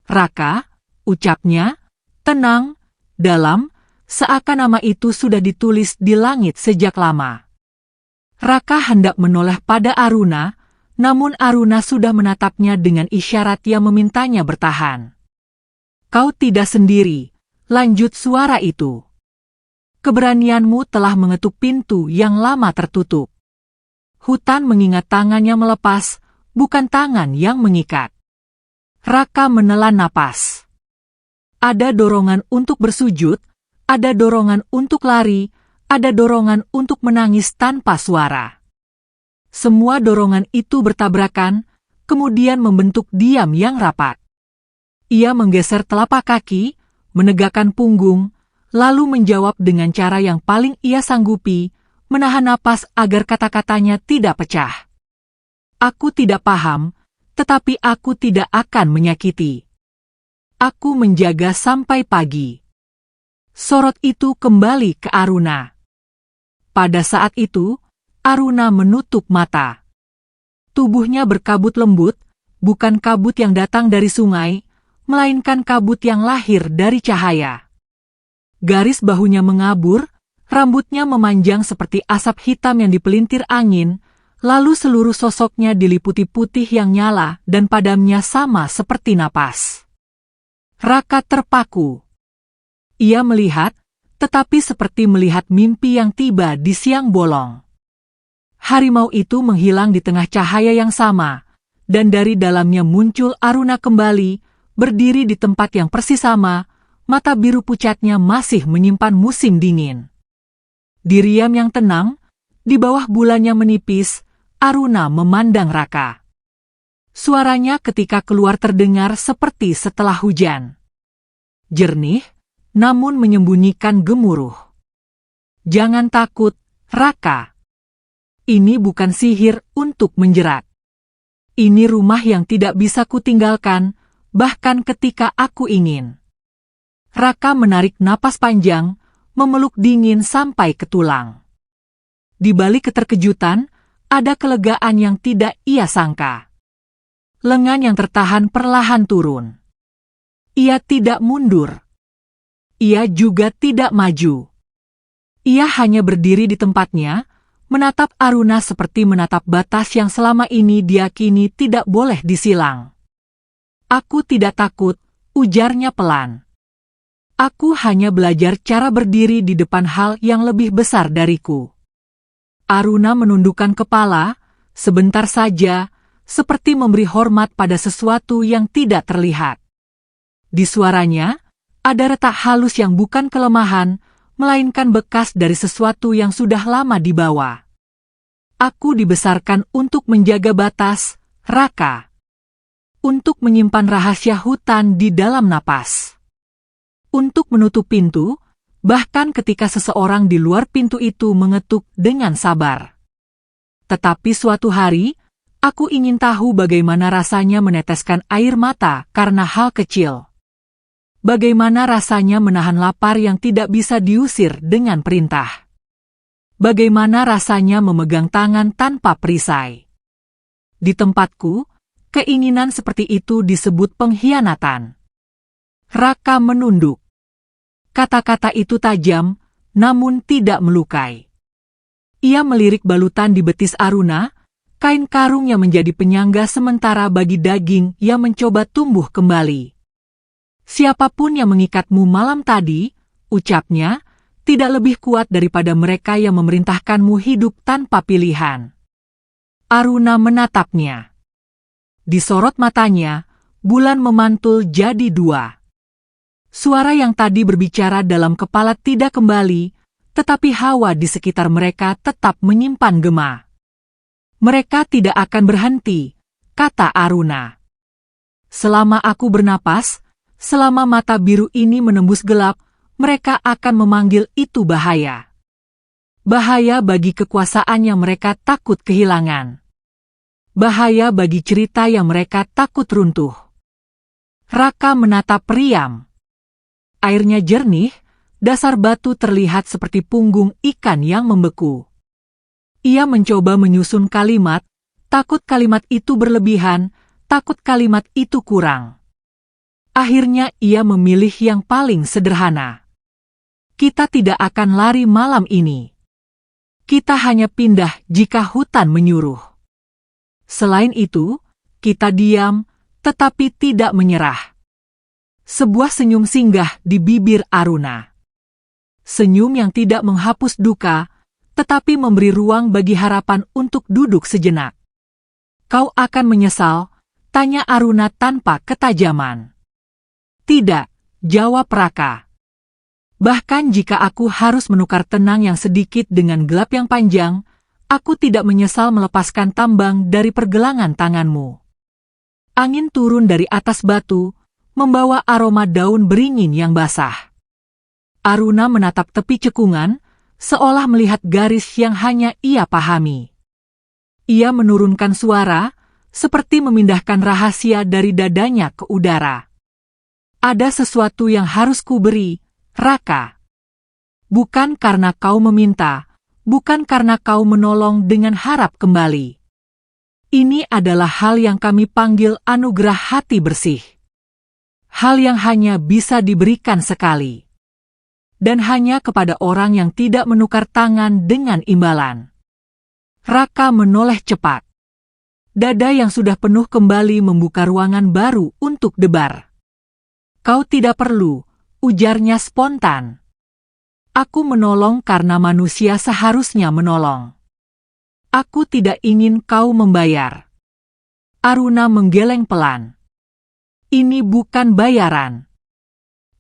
Raka, ucapnya, tenang, dalam, seakan nama itu sudah ditulis di langit sejak lama. Raka hendak menoleh pada Aruna, namun Aruna sudah menatapnya dengan isyarat yang memintanya bertahan. Kau tidak sendiri, lanjut suara itu. Keberanianmu telah mengetuk pintu yang lama tertutup. Hutan mengingat tangannya melepas, bukan tangan yang mengikat. Raka menelan napas. Ada dorongan untuk bersujud, ada dorongan untuk lari, ada dorongan untuk menangis tanpa suara. Semua dorongan itu bertabrakan, kemudian membentuk diam yang rapat. Ia menggeser telapak kaki, menegakkan punggung, lalu menjawab dengan cara yang paling ia sanggupi, menahan napas agar kata-katanya tidak pecah. Aku tidak paham, tetapi aku tidak akan menyakiti. Aku menjaga sampai pagi. Sorot itu kembali ke Aruna. Pada saat itu, Aruna menutup mata. Tubuhnya berkabut lembut, bukan kabut yang datang dari sungai, melainkan kabut yang lahir dari cahaya. Garis bahunya mengabur, rambutnya memanjang seperti asap hitam yang dipelintir angin, lalu seluruh sosoknya diliputi putih yang nyala dan padamnya sama seperti napas. Raka terpaku. Ia melihat, tetapi seperti melihat mimpi yang tiba di siang bolong. Harimau itu menghilang di tengah cahaya yang sama, dan dari dalamnya muncul Aruna kembali, berdiri di tempat yang persis sama, mata biru pucatnya masih menyimpan musim dingin. Di riam yang tenang, di bawah bulan yang menipis, Aruna memandang Raka. Suaranya ketika keluar terdengar seperti setelah hujan. Jernih, namun menyembunyikan gemuruh. Jangan takut, Raka. Ini bukan sihir untuk menjerat. Ini rumah yang tidak bisa kutinggalkan, bahkan ketika aku ingin. Raka menarik napas panjang, memeluk dingin sampai ke tulang. Di balik keterkejutan, ada kelegaan yang tidak ia sangka. Lengan yang tertahan perlahan turun. Ia tidak mundur. Ia juga tidak maju. Ia hanya berdiri di tempatnya, menatap Aruna seperti menatap batas yang selama ini diyakini tidak boleh disilang. "Aku tidak takut," ujarnya pelan. "Aku hanya belajar cara berdiri di depan hal yang lebih besar dariku." Aruna menundukkan kepala, sebentar saja, seperti memberi hormat pada sesuatu yang tidak terlihat. Di suaranya, ada retak halus yang bukan kelemahan, melainkan bekas dari sesuatu yang sudah lama dibawa. "Aku dibesarkan untuk menjaga batas, Raka. Untuk menyimpan rahasia hutan di dalam napas. Untuk menutup pintu, bahkan ketika seseorang di luar pintu itu mengetuk dengan sabar. Tetapi suatu hari, aku ingin tahu bagaimana rasanya meneteskan air mata karena hal kecil. Bagaimana rasanya menahan lapar yang tidak bisa diusir dengan perintah. Bagaimana rasanya memegang tangan tanpa perisai. Di tempatku, keinginan seperti itu disebut pengkhianatan." Raka menunduk. Kata-kata itu tajam, namun tidak melukai. Ia melirik balutan di betis Aruna, kain karung yang menjadi penyangga sementara bagi daging yang mencoba tumbuh kembali. "Siapapun yang mengikatmu malam tadi," ucapnya, "tidak lebih kuat daripada mereka yang memerintahkanmu hidup tanpa pilihan." Aruna menatapnya. Di sorot matanya, bulan memantul jadi dua. Suara yang tadi berbicara dalam kepala tidak kembali, tetapi hawa di sekitar mereka tetap menyimpan gema. "Mereka tidak akan berhenti," kata Aruna. "Selama aku bernapas, selama mata biru ini menembus gelap, mereka akan memanggil itu bahaya. Bahaya bagi kekuasaan yang mereka takut kehilangan. Bahaya bagi cerita yang mereka takut runtuh." Raka menatap Priam. Airnya jernih, dasar batu terlihat seperti punggung ikan yang membeku. Ia mencoba menyusun kalimat, takut kalimat itu berlebihan, takut kalimat itu kurang. Akhirnya ia memilih yang paling sederhana. "Kita tidak akan lari malam ini. Kita hanya pindah jika hutan menyuruh. Selain itu, kita diam, tetapi tidak menyerah." Sebuah senyum singgah di bibir Aruna. Senyum yang tidak menghapus duka, tetapi memberi ruang bagi harapan untuk duduk sejenak. "Kau akan menyesal?" tanya Aruna tanpa ketajaman. "Tidak," jawab Raka. "Bahkan jika aku harus menukar tenang yang sedikit dengan gelap yang panjang, aku tidak menyesal melepaskan tambang dari pergelangan tanganmu." Angin turun dari atas batu, membawa aroma daun beringin yang basah. Aruna menatap tepi cekungan, seolah melihat garis yang hanya ia pahami. Ia menurunkan suara, seperti memindahkan rahasia dari dadanya ke udara. "Ada sesuatu yang harus kuberi, Raka. Bukan karena kau meminta, bukan karena kau menolong dengan harap kembali. Ini adalah hal yang kami panggil anugerah hati bersih. Hal yang hanya bisa diberikan sekali. Dan hanya kepada orang yang tidak menukar tangan dengan imbalan." Raka menoleh cepat. Dada yang sudah penuh kembali membuka ruangan baru untuk debar. "Kau tidak perlu," ujarnya spontan. "Aku menolong karena manusia seharusnya menolong. Aku tidak ingin kau membayar." Aruna menggeleng pelan. "Ini bukan bayaran.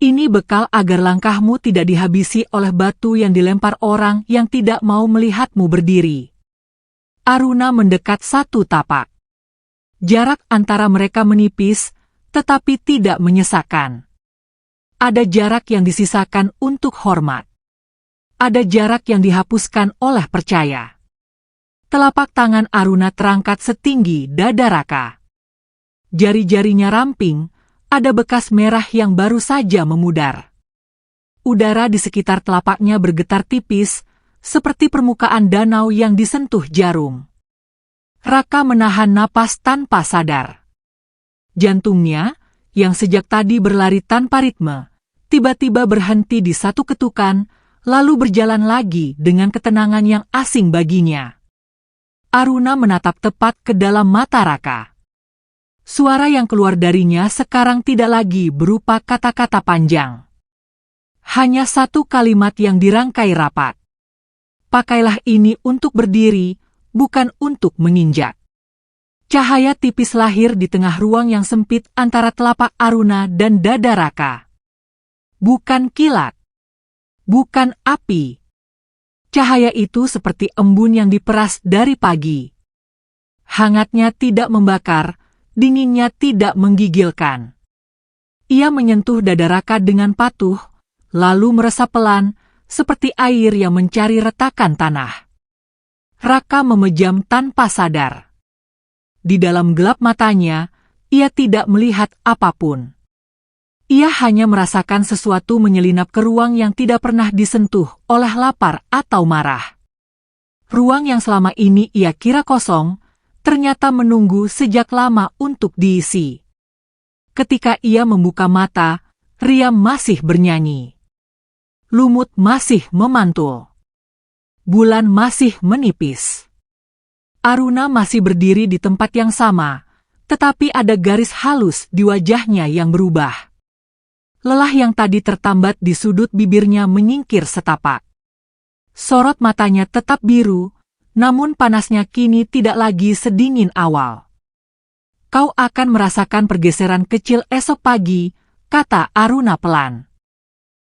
Ini bekal agar langkahmu tidak dihabisi oleh batu yang dilempar orang yang tidak mau melihatmu berdiri." Aruna mendekat satu tapak. Jarak antara mereka menipis, tetapi tidak menyesakkan. Ada jarak yang disisakan untuk hormat. Ada jarak yang dihapuskan oleh percaya. Telapak tangan Aruna terangkat setinggi dada Raka. Jari-jarinya ramping, ada bekas merah yang baru saja memudar. Udara di sekitar telapaknya bergetar tipis, seperti permukaan danau yang disentuh jarum. Raka menahan napas tanpa sadar. Jantungnya, yang sejak tadi berlari tanpa ritme, tiba-tiba berhenti di satu ketukan, lalu berjalan lagi dengan ketenangan yang asing baginya. Aruna menatap tepat ke dalam mata Raka. Suara yang keluar darinya sekarang tidak lagi berupa kata-kata panjang. Hanya satu kalimat yang dirangkai rapat. Pakailah ini untuk berdiri, bukan untuk menginjak. Cahaya tipis lahir di tengah ruang yang sempit antara telapak Aruna dan dada Raka. Bukan kilat. Bukan api. Cahaya itu seperti embun yang diperas dari pagi. Hangatnya tidak membakar, dinginnya tidak menggigilkan. Ia menyentuh dada Raka dengan patuh, lalu meresap pelan, seperti air yang mencari retakan tanah. Raka memejam tanpa sadar. Di dalam gelap matanya, ia tidak melihat apapun. Ia hanya merasakan sesuatu menyelinap ke ruang yang tidak pernah disentuh oleh lapar atau marah. Ruang yang selama ini ia kira kosong, ternyata menunggu sejak lama untuk diisi. Ketika ia membuka mata, riam masih bernyanyi. Lumut masih memantul. Bulan masih menipis. Aruna masih berdiri di tempat yang sama, tetapi ada garis halus di wajahnya yang berubah. Lelah yang tadi tertambat di sudut bibirnya menyingkir setapak. Sorot matanya tetap biru, namun panasnya kini tidak lagi sedingin awal. Kau akan merasakan pergeseran kecil esok pagi, kata Aruna pelan.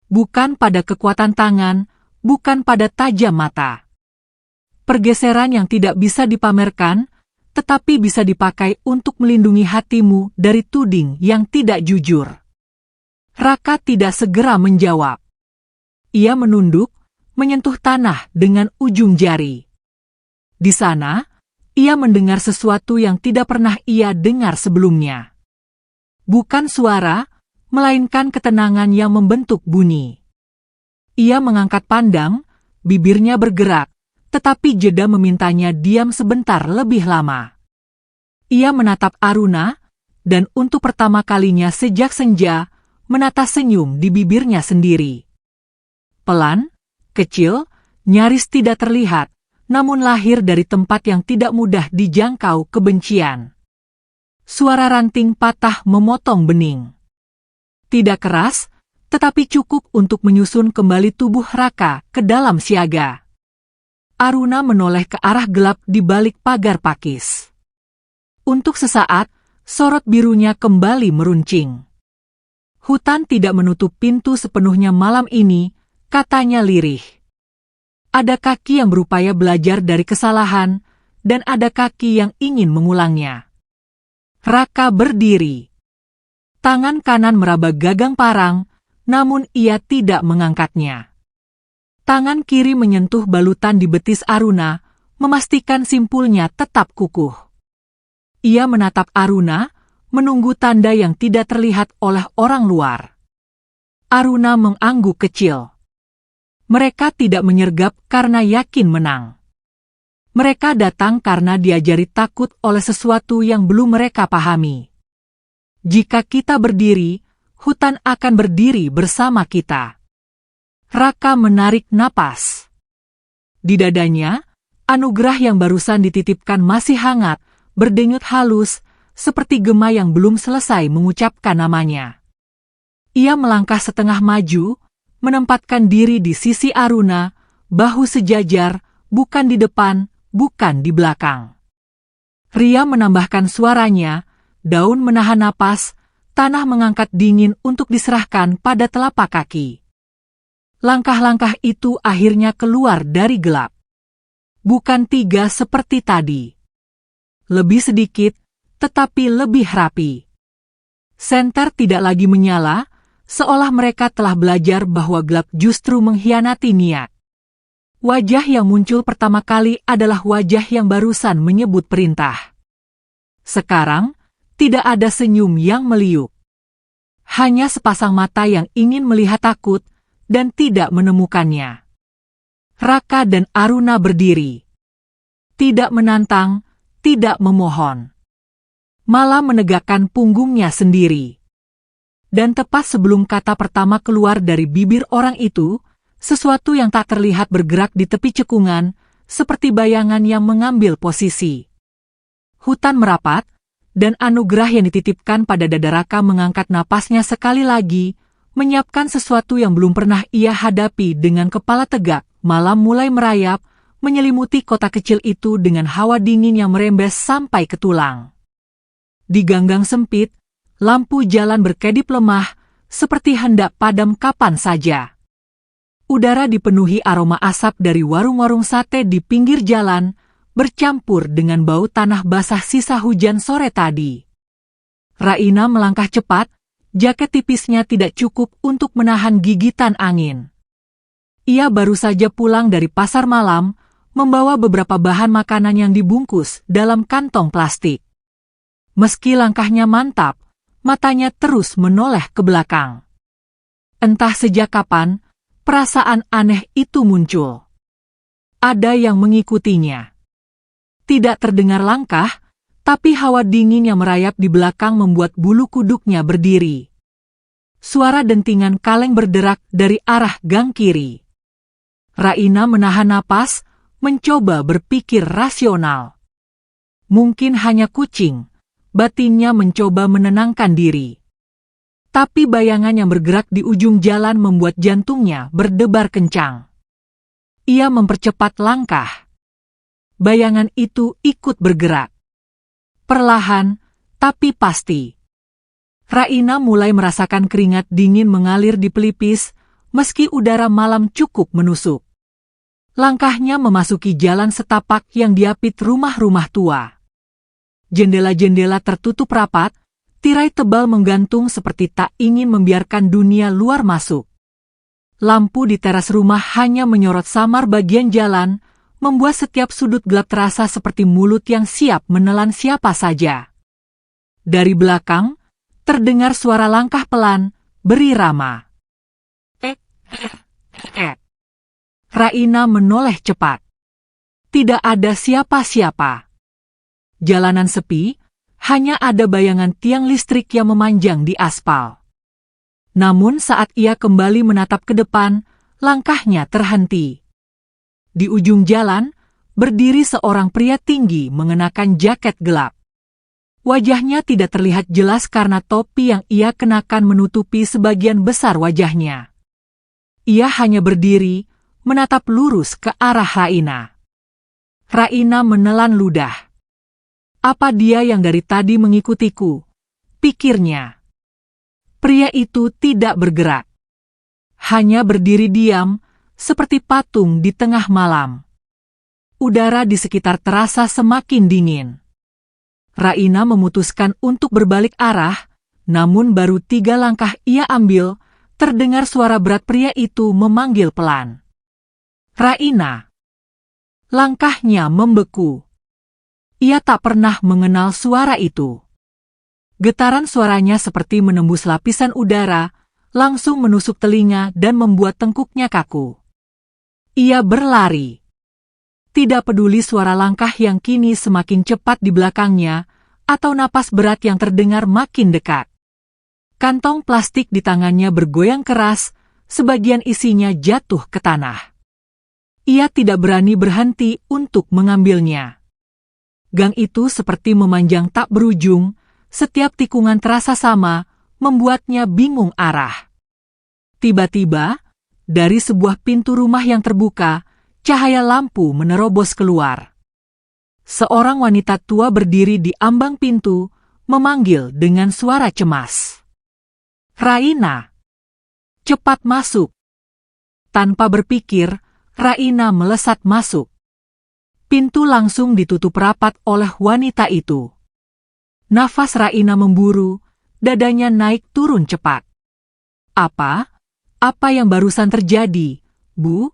Bukan pada kekuatan tangan, bukan pada tajam mata. Pergeseran yang tidak bisa dipamerkan, tetapi bisa dipakai untuk melindungi hatimu dari tuding yang tidak jujur. Raka tidak segera menjawab. Ia menunduk, menyentuh tanah dengan ujung jari. Di sana, ia mendengar sesuatu yang tidak pernah ia dengar sebelumnya. Bukan suara, melainkan ketenangan yang membentuk bunyi. Ia mengangkat pandang, bibirnya bergerak, tetapi jeda memintanya diam sebentar lebih lama. Ia menatap Aruna, dan untuk pertama kalinya sejak senja, menata senyum di bibirnya sendiri. Pelan, kecil, nyaris tidak terlihat, namun lahir dari tempat yang tidak mudah dijangkau kebencian. Suara ranting patah memotong bening. Tidak keras, tetapi cukup untuk menyusun kembali tubuh Raka ke dalam siaga. Aruna menoleh ke arah gelap di balik pagar pakis. Untuk sesaat, sorot birunya kembali meruncing. Hutan tidak menutup pintu sepenuhnya malam ini, katanya lirih. Ada kaki yang berupaya belajar dari kesalahan, dan ada kaki yang ingin mengulangnya. Raka berdiri. Tangan kanan meraba gagang parang, namun ia tidak mengangkatnya. Tangan kiri menyentuh balutan di betis Aruna, memastikan simpulnya tetap kukuh. Ia menatap Aruna, menunggu tanda yang tidak terlihat oleh orang luar. Aruna mengangguk kecil. Mereka tidak menyergap karena yakin menang. Mereka datang karena diajari takut oleh sesuatu yang belum mereka pahami. Jika kita berdiri, hutan akan berdiri bersama kita. Raka menarik napas. Di dadanya, anugerah yang barusan dititipkan masih hangat, berdenyut halus, seperti gema yang belum selesai mengucapkan namanya. Ia melangkah setengah maju, menempatkan diri di sisi Aruna, bahu sejajar, bukan di depan, bukan di belakang. Ria menambahkan suaranya, daun menahan napas, tanah mengangkat dingin untuk diserahkan pada telapak kaki. Langkah-langkah itu akhirnya keluar dari gelap. Bukan tiga seperti tadi. Lebih sedikit, tetapi lebih rapi. Senter tidak lagi menyala, seolah mereka telah belajar bahwa gelap justru mengkhianati niat. Wajah yang muncul pertama kali adalah wajah yang barusan menyebut perintah. Sekarang, tidak ada senyum yang meliuk. Hanya sepasang mata yang ingin melihat takut, dan tidak menemukannya. Raka dan Aruna berdiri. Tidak menantang, tidak memohon. Malah menegakkan punggungnya sendiri. Dan tepat sebelum kata pertama keluar dari bibir orang itu, sesuatu yang tak terlihat bergerak di tepi cekungan, seperti bayangan yang mengambil posisi. Hutan merapat, dan anugerah yang dititipkan pada dada Raka mengangkat napasnya sekali lagi, menyiapkan sesuatu yang belum pernah ia hadapi dengan kepala tegak. Malam mulai merayap, menyelimuti kota kecil itu dengan hawa dingin yang merembes sampai ke tulang. Di ganggang sempit, lampu jalan berkedip lemah, seperti hendak padam kapan saja. Udara dipenuhi aroma asap dari warung-warung sate di pinggir jalan, bercampur dengan bau tanah basah sisa hujan sore tadi. Raina melangkah cepat, jaket tipisnya tidak cukup untuk menahan gigitan angin. Ia baru saja pulang dari pasar malam, membawa beberapa bahan makanan yang dibungkus dalam kantong plastik. Meski langkahnya mantap, matanya terus menoleh ke belakang. Entah sejak kapan, perasaan aneh itu muncul. Ada yang mengikutinya. Tidak terdengar langkah, tapi hawa dingin yang merayap di belakang membuat bulu kuduknya berdiri. Suara dentingan kaleng berderak dari arah gang kiri. Raina menahan napas, mencoba berpikir rasional. Mungkin hanya kucing, batinnya mencoba menenangkan diri. Tapi bayangan yang bergerak di ujung jalan membuat jantungnya berdebar kencang. Ia mempercepat langkah. Bayangan itu ikut bergerak. Perlahan, tapi pasti. Raina mulai merasakan keringat dingin mengalir di pelipis, meski udara malam cukup menusuk. Langkahnya memasuki jalan setapak yang diapit rumah-rumah tua. Jendela-jendela tertutup rapat, tirai tebal menggantung seperti tak ingin membiarkan dunia luar masuk. Lampu di teras rumah hanya menyorot samar bagian jalan, membuat setiap sudut gelap terasa seperti mulut yang siap menelan siapa saja. Dari belakang, terdengar suara langkah pelan, berirama. Raina menoleh cepat. Tidak ada siapa-siapa. Jalanan sepi, hanya ada bayangan tiang listrik yang memanjang di aspal. Namun saat ia kembali menatap ke depan, langkahnya terhenti. Di ujung jalan, berdiri seorang pria tinggi mengenakan jaket gelap. Wajahnya tidak terlihat jelas karena topi yang ia kenakan menutupi sebagian besar wajahnya. Ia hanya berdiri, menatap lurus ke arah Raina. Raina menelan ludah. Apa dia yang dari tadi mengikutiku? Pikirnya. Pria itu tidak bergerak. Hanya berdiri diam, seperti patung di tengah malam. Udara di sekitar terasa semakin dingin. Raina memutuskan untuk berbalik arah, namun baru 3 langkah ia ambil, terdengar suara berat pria itu memanggil pelan. Raina. Langkahnya membeku. Ia tak pernah mengenal suara itu. Getaran suaranya seperti menembus lapisan udara, langsung menusuk telinga dan membuat tengkuknya kaku. Ia berlari. Tidak peduli suara langkah yang kini semakin cepat di belakangnya, atau napas berat yang terdengar makin dekat. Kantong plastik di tangannya bergoyang keras, sebagian isinya jatuh ke tanah. Ia tidak berani berhenti untuk mengambilnya. Gang itu seperti memanjang tak berujung, setiap tikungan terasa sama, membuatnya bingung arah. Tiba-tiba, dari sebuah pintu rumah yang terbuka, cahaya lampu menerobos keluar. Seorang wanita tua berdiri di ambang pintu, memanggil dengan suara cemas. Raina, cepat masuk. Tanpa berpikir, Raina melesat masuk. Pintu langsung ditutup rapat oleh wanita itu. Nafas Raina memburu, dadanya naik turun cepat. Apa? Apa yang barusan terjadi, Bu?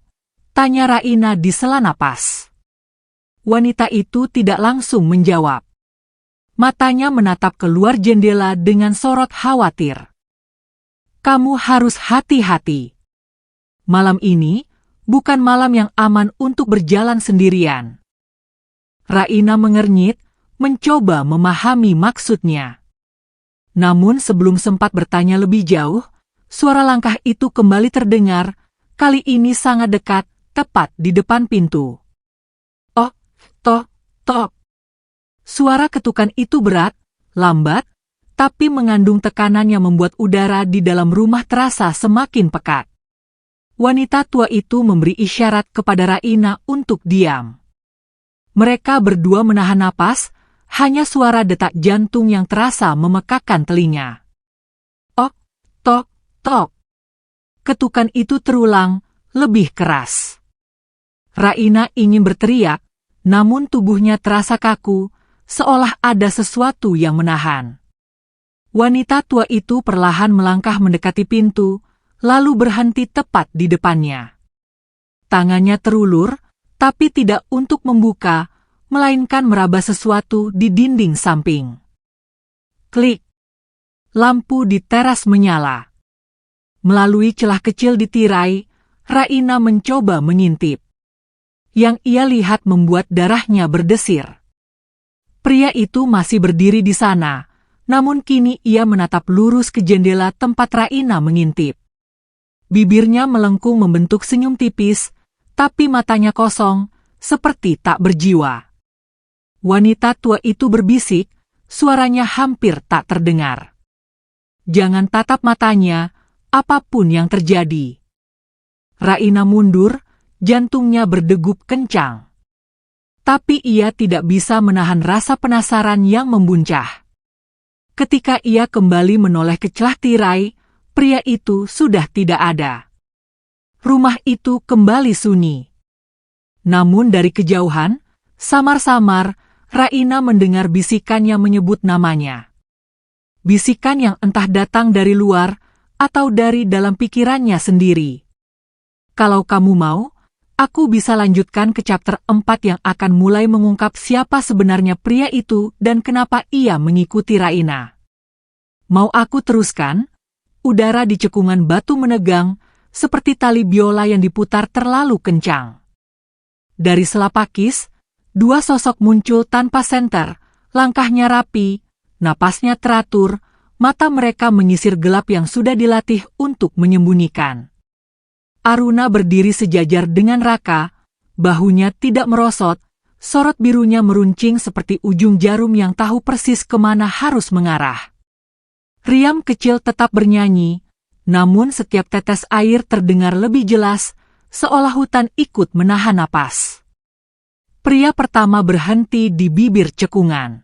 Tanya Raina di sela napas. Wanita itu tidak langsung menjawab. Matanya menatap keluar jendela dengan sorot khawatir. Kamu harus hati-hati. Malam ini bukan malam yang aman untuk berjalan sendirian. Raina mengernyit, mencoba memahami maksudnya. Namun sebelum sempat bertanya lebih jauh, suara langkah itu kembali terdengar, kali ini sangat dekat, tepat di depan pintu. Oh, tok, tok. Suara ketukan itu berat, lambat, tapi mengandung tekanan yang membuat udara di dalam rumah terasa semakin pekat. Wanita tua itu memberi isyarat kepada Raina untuk diam. Mereka berdua menahan napas, hanya suara detak jantung yang terasa memekakkan telinga. Ok, tok, tok. Ketukan itu terulang, lebih keras. Raina ingin berteriak, namun tubuhnya terasa kaku, seolah ada sesuatu yang menahan. Wanita tua itu perlahan melangkah mendekati pintu, lalu berhenti tepat di depannya. Tangannya terulur, tapi tidak untuk membuka, melainkan meraba sesuatu di dinding samping. Klik. Lampu di teras menyala. Melalui celah kecil di tirai, Raina mencoba mengintip. Yang ia lihat membuat darahnya berdesir. Pria itu masih berdiri di sana, namun kini ia menatap lurus ke jendela tempat Raina mengintip. Bibirnya melengkung membentuk senyum tipis, tapi matanya kosong, seperti tak berjiwa. Wanita tua itu berbisik, suaranya hampir tak terdengar. Jangan tatap matanya, apapun yang terjadi. Raina mundur, jantungnya berdegup kencang. Tapi ia tidak bisa menahan rasa penasaran yang membuncah. Ketika ia kembali menoleh ke celah tirai, pria itu sudah tidak ada. Rumah itu kembali sunyi. Namun dari kejauhan, samar-samar, Raina mendengar bisikan yang menyebut namanya. Bisikan yang entah datang dari luar, atau dari dalam pikirannya sendiri. Kalau kamu mau, aku bisa lanjutkan ke chapter 4 yang akan mulai mengungkap siapa sebenarnya pria itu dan kenapa ia mengikuti Raina. Mau aku teruskan? Udara di cekungan batu menegang, seperti tali biola yang diputar terlalu kencang. Dari selapakis, dua sosok muncul tanpa senter, langkahnya rapi, napasnya teratur, mata mereka menyisir gelap yang sudah dilatih untuk menyembunyikan. Aruna berdiri sejajar dengan Raka, bahunya tidak merosot, sorot birunya meruncing seperti ujung jarum yang tahu persis kemana harus mengarah. Riam kecil tetap bernyanyi, namun setiap tetes air terdengar lebih jelas, seolah hutan ikut menahan napas. Pria pertama berhenti di bibir cekungan.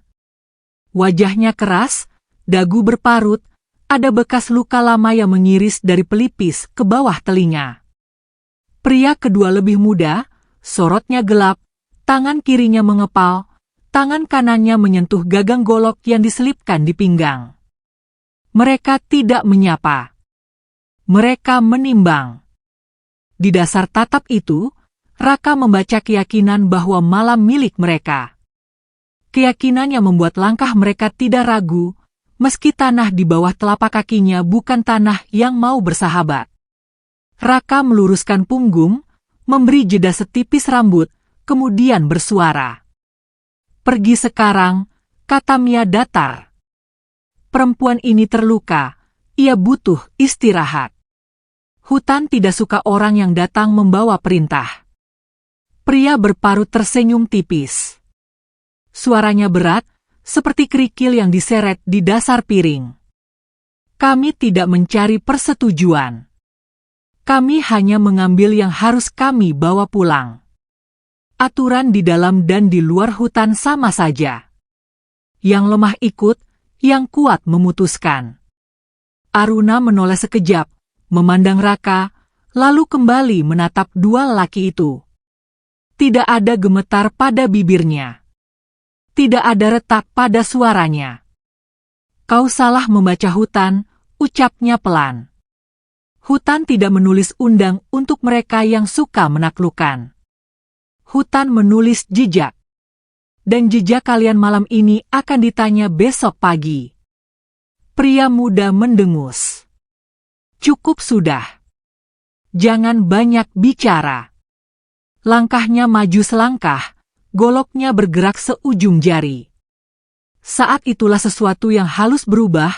Wajahnya keras, dagu berparut, ada bekas luka lama yang mengiris dari pelipis ke bawah telinga. Pria kedua lebih muda, sorotnya gelap, tangan kirinya mengepal, tangan kanannya menyentuh gagang golok yang diselipkan di pinggang. Mereka tidak menyapa. Mereka menimbang. Di dasar tatap itu, Raka membaca keyakinan bahwa malam milik mereka. Keyakinan yang membuat langkah mereka tidak ragu, meski tanah di bawah telapak kakinya bukan tanah yang mau bersahabat. Raka meluruskan punggung, memberi jeda setipis rambut, kemudian bersuara. Pergi sekarang, kata Mia datar. Perempuan ini terluka, ia butuh istirahat. Hutan tidak suka orang yang datang membawa perintah. Pria berparut tersenyum tipis. Suaranya berat, seperti kerikil yang diseret di dasar piring. Kami tidak mencari persetujuan. Kami hanya mengambil yang harus kami bawa pulang. Aturan di dalam dan di luar hutan sama saja. Yang lemah ikut, yang kuat memutuskan. Aruna menoleh sekejap, memandang Raka, lalu kembali menatap dua lelaki itu. Tidak ada gemetar pada bibirnya. Tidak ada retak pada suaranya. Kau salah membaca hutan, ucapnya pelan. Hutan tidak menulis undang untuk mereka yang suka menaklukkan. Hutan menulis jejak. Dan jejak kalian malam ini akan ditanya besok pagi. Pria muda mendengus. Cukup sudah. Jangan banyak bicara. Langkahnya maju selangkah, goloknya bergerak seujung jari. Saat itulah sesuatu yang halus berubah,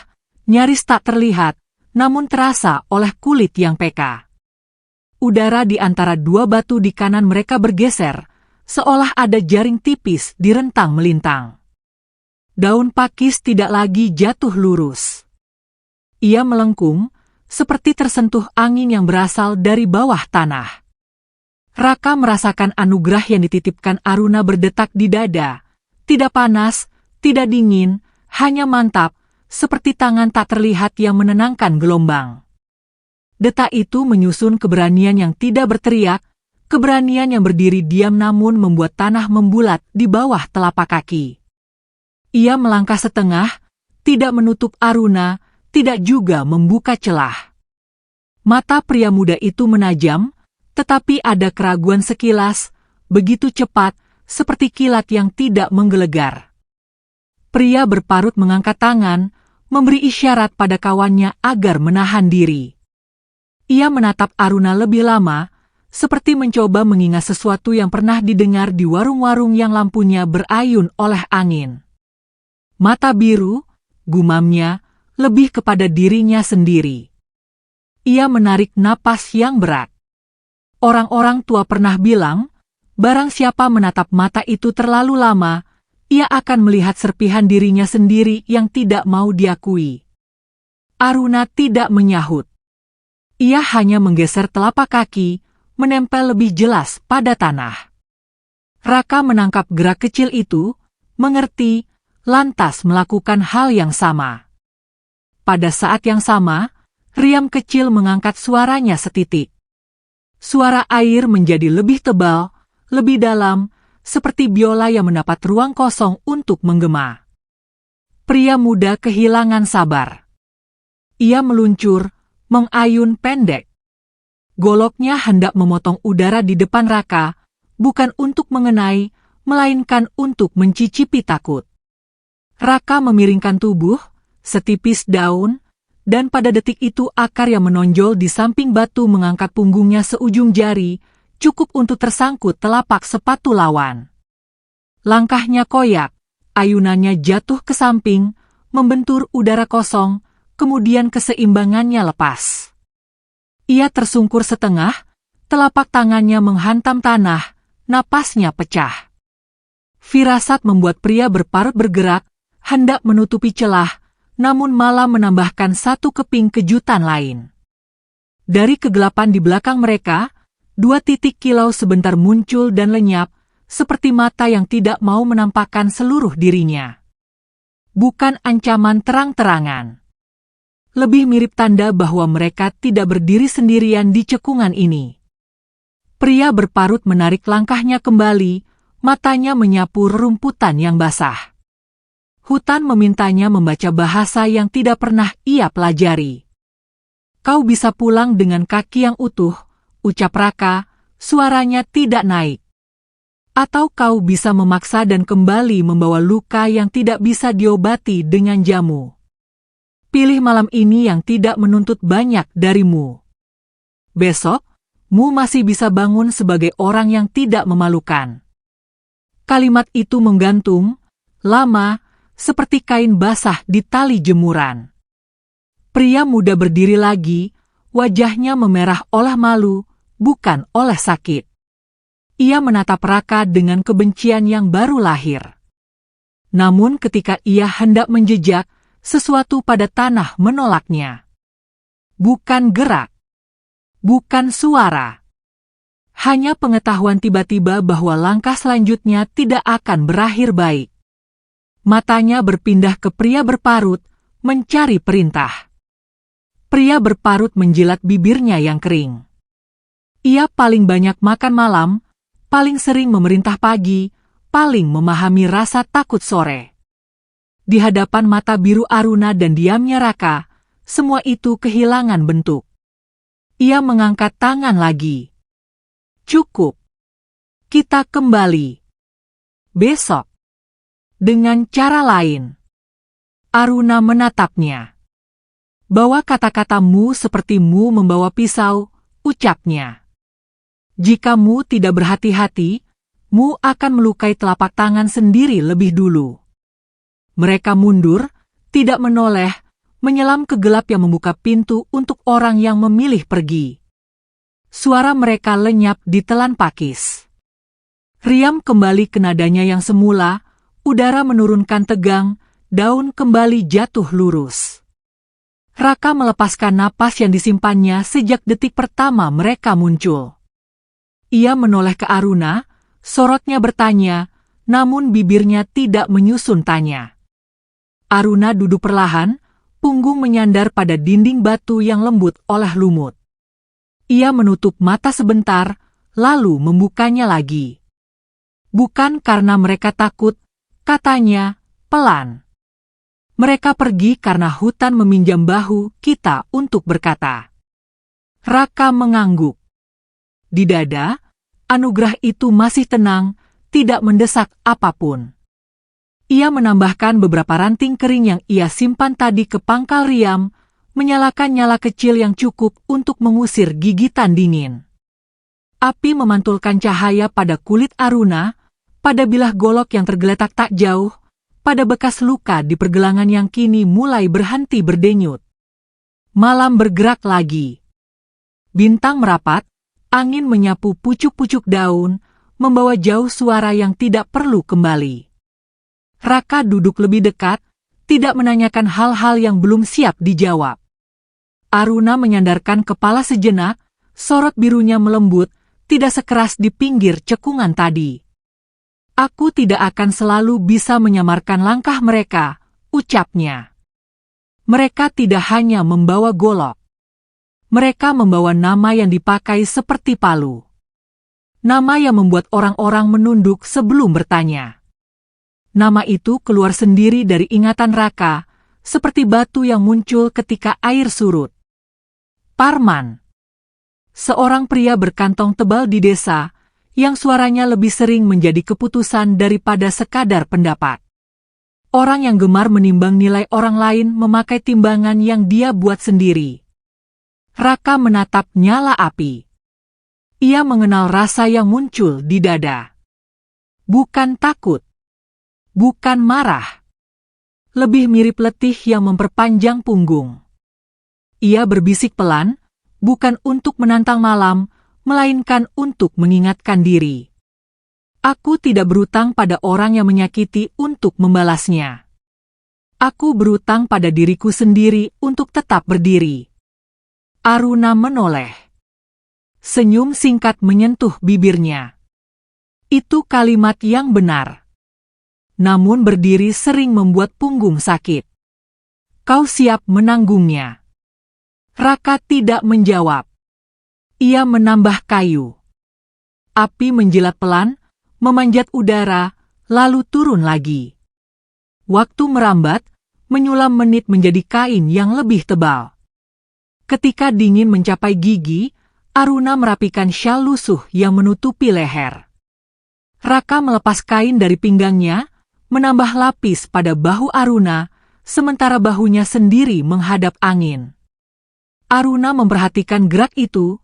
nyaris tak terlihat, namun terasa oleh kulit yang peka. Udara di antara dua batu di kanan mereka bergeser, seolah ada jaring tipis di rentang melintang. Daun pakis tidak lagi jatuh lurus. Ia melengkung, seperti tersentuh angin yang berasal dari bawah tanah. Raka merasakan anugerah yang dititipkan Aruna berdetak di dada. Tidak panas, tidak dingin, hanya mantap, seperti tangan tak terlihat yang menenangkan gelombang. Detak itu menyusun keberanian yang tidak berteriak, keberanian yang berdiri diam namun membuat tanah membulat di bawah telapak kaki. Ia melangkah setengah, tidak menutup Aruna, tidak juga membuka celah. Mata pria muda itu menajam, tetapi ada keraguan sekilas, begitu cepat, seperti kilat yang tidak menggelegar. Pria berparut mengangkat tangan, memberi isyarat pada kawannya agar menahan diri. Ia menatap Aruna lebih lama, seperti mencoba mengingat sesuatu yang pernah didengar di warung-warung yang lampunya berayun oleh angin. Mata biru, gumamnya, lebih kepada dirinya sendiri. Ia menarik napas yang berat. Orang-orang tua pernah bilang, barang siapa menatap mata itu terlalu lama, ia akan melihat serpihan dirinya sendiri yang tidak mau diakui. Aruna tidak menyahut. Ia hanya menggeser telapak kaki, menempel lebih jelas pada tanah. Raka menangkap gerak kecil itu, mengerti, lantas melakukan hal yang sama. Pada saat yang sama, riam kecil mengangkat suaranya setitik. Suara air menjadi lebih tebal, lebih dalam, seperti biola yang mendapat ruang kosong untuk menggema. Pria muda kehilangan sabar. Ia meluncur, mengayun pendek. Goloknya hendak memotong udara di depan Raka, bukan untuk mengenai, melainkan untuk mencicipi takut. Raka memiringkan tubuh, setipis daun, dan pada detik itu akar yang menonjol di samping batu mengangkat punggungnya seujung jari, cukup untuk tersangkut telapak sepatu lawan. Langkahnya koyak, ayunannya jatuh ke samping, membentur udara kosong, kemudian keseimbangannya lepas. Ia tersungkur setengah, telapak tangannya menghantam tanah, napasnya pecah. Firasat membuat pria berparut bergerak, hendak menutupi celah, namun malah menambahkan satu keping kejutan lain. Dari kegelapan di belakang mereka, dua titik kilau sebentar muncul dan lenyap, seperti mata yang tidak mau menampakkan seluruh dirinya. Bukan ancaman terang-terangan. Lebih mirip tanda bahwa mereka tidak berdiri sendirian di cekungan ini. Pria berparut menarik langkahnya kembali, matanya menyapu rumputan yang basah. Hutan memintanya membaca bahasa yang tidak pernah ia pelajari. Kau bisa pulang dengan kaki yang utuh, ucap Raka, suaranya tidak naik. Atau kau bisa memaksa dan kembali membawa luka yang tidak bisa diobati dengan jamu. Pilih malam ini yang tidak menuntut banyak darimu. Besok, mu masih bisa bangun sebagai orang yang tidak memalukan. Kalimat itu menggantung, lama, seperti kain basah di tali jemuran. Pria muda berdiri lagi, wajahnya memerah oleh malu, bukan oleh sakit. Ia menatap Raka dengan kebencian yang baru lahir. Namun ketika ia hendak menjejak, sesuatu pada tanah menolaknya. Bukan gerak. Bukan suara. Hanya pengetahuan tiba-tiba bahwa langkah selanjutnya tidak akan berakhir baik. Matanya berpindah ke pria berparut, mencari perintah. Pria berparut menjilat bibirnya yang kering. Ia paling banyak makan malam, paling sering memerintah pagi, paling memahami rasa takut sore. Di hadapan mata biru Aruna dan diamnya Raka, semua itu kehilangan bentuk. Ia mengangkat tangan lagi. Cukup. Kita kembali. Besok. Dengan cara lain. Aruna menatapnya. Bawa kata-katamu seperti mu membawa pisau, ucapnya. Jika Mu tidak berhati-hati, Mu akan melukai telapak tangan sendiri lebih dulu. Mereka mundur, tidak menoleh, menyelam ke gelap yang membuka pintu untuk orang yang memilih pergi. Suara mereka lenyap ditelan pakis. Riam kembali ke nadanya yang semula, udara menurunkan tegang, daun kembali jatuh lurus. Raka melepaskan napas yang disimpannya sejak detik pertama mereka muncul. Ia menoleh ke Aruna, sorotnya bertanya, namun bibirnya tidak menyusun tanya. Aruna duduk perlahan, punggung menyandar pada dinding batu yang lembut oleh lumut. Ia menutup mata sebentar, lalu membukanya lagi. Bukan karena mereka takut, katanya, pelan. Mereka pergi karena hutan meminjam bahu kita untuk berkata. Raka mengangguk. Di dada, anugerah itu masih tenang, tidak mendesak apapun. Ia menambahkan beberapa ranting kering yang ia simpan tadi ke pangkal Riam, menyalakan nyala kecil yang cukup untuk mengusir gigitan dingin. Api memantulkan cahaya pada kulit Aruna, pada bilah golok yang tergeletak tak jauh, pada bekas luka di pergelangan yang kini mulai berhenti berdenyut. Malam bergerak lagi. Bintang merapat, angin menyapu pucuk-pucuk daun, membawa jauh suara yang tidak perlu kembali. Raka duduk lebih dekat, tidak menanyakan hal-hal yang belum siap dijawab. Aruna menyandarkan kepala sejenak, sorot birunya melembut, tidak sekeras di pinggir cekungan tadi. Aku tidak akan selalu bisa menyamarkan langkah mereka, ucapnya. Mereka tidak hanya membawa golok. Mereka membawa nama yang dipakai seperti palu. Nama yang membuat orang-orang menunduk sebelum bertanya. Nama itu keluar sendiri dari ingatan Raka, seperti batu yang muncul ketika air surut. Parman. Seorang pria berkantong tebal di desa, yang suaranya lebih sering menjadi keputusan daripada sekadar pendapat. Orang yang gemar menimbang nilai orang lain memakai timbangan yang dia buat sendiri. Raka menatap nyala api. Ia mengenal rasa yang muncul di dada. Bukan takut. Bukan marah. Lebih mirip letih yang memperpanjang punggung. Ia berbisik pelan, bukan untuk menantang malam, melainkan untuk mengingatkan diri. Aku tidak berutang pada orang yang menyakiti untuk membalasnya. Aku berutang pada diriku sendiri untuk tetap berdiri. Aruna menoleh. Senyum singkat menyentuh bibirnya. Itu kalimat yang benar. Namun berdiri sering membuat punggung sakit. Kau siap menanggungnya? Raka tidak menjawab. Ia menambah kayu. Api menjilat pelan, memanjat udara, lalu turun lagi. Waktu merambat, menyulam menit menjadi kain yang lebih tebal. Ketika dingin mencapai gigi, Aruna merapikan syal lusuh yang menutupi leher. Raka melepas kain dari pinggangnya, menambah lapis pada bahu Aruna, sementara bahunya sendiri menghadap angin. Aruna memperhatikan gerak itu,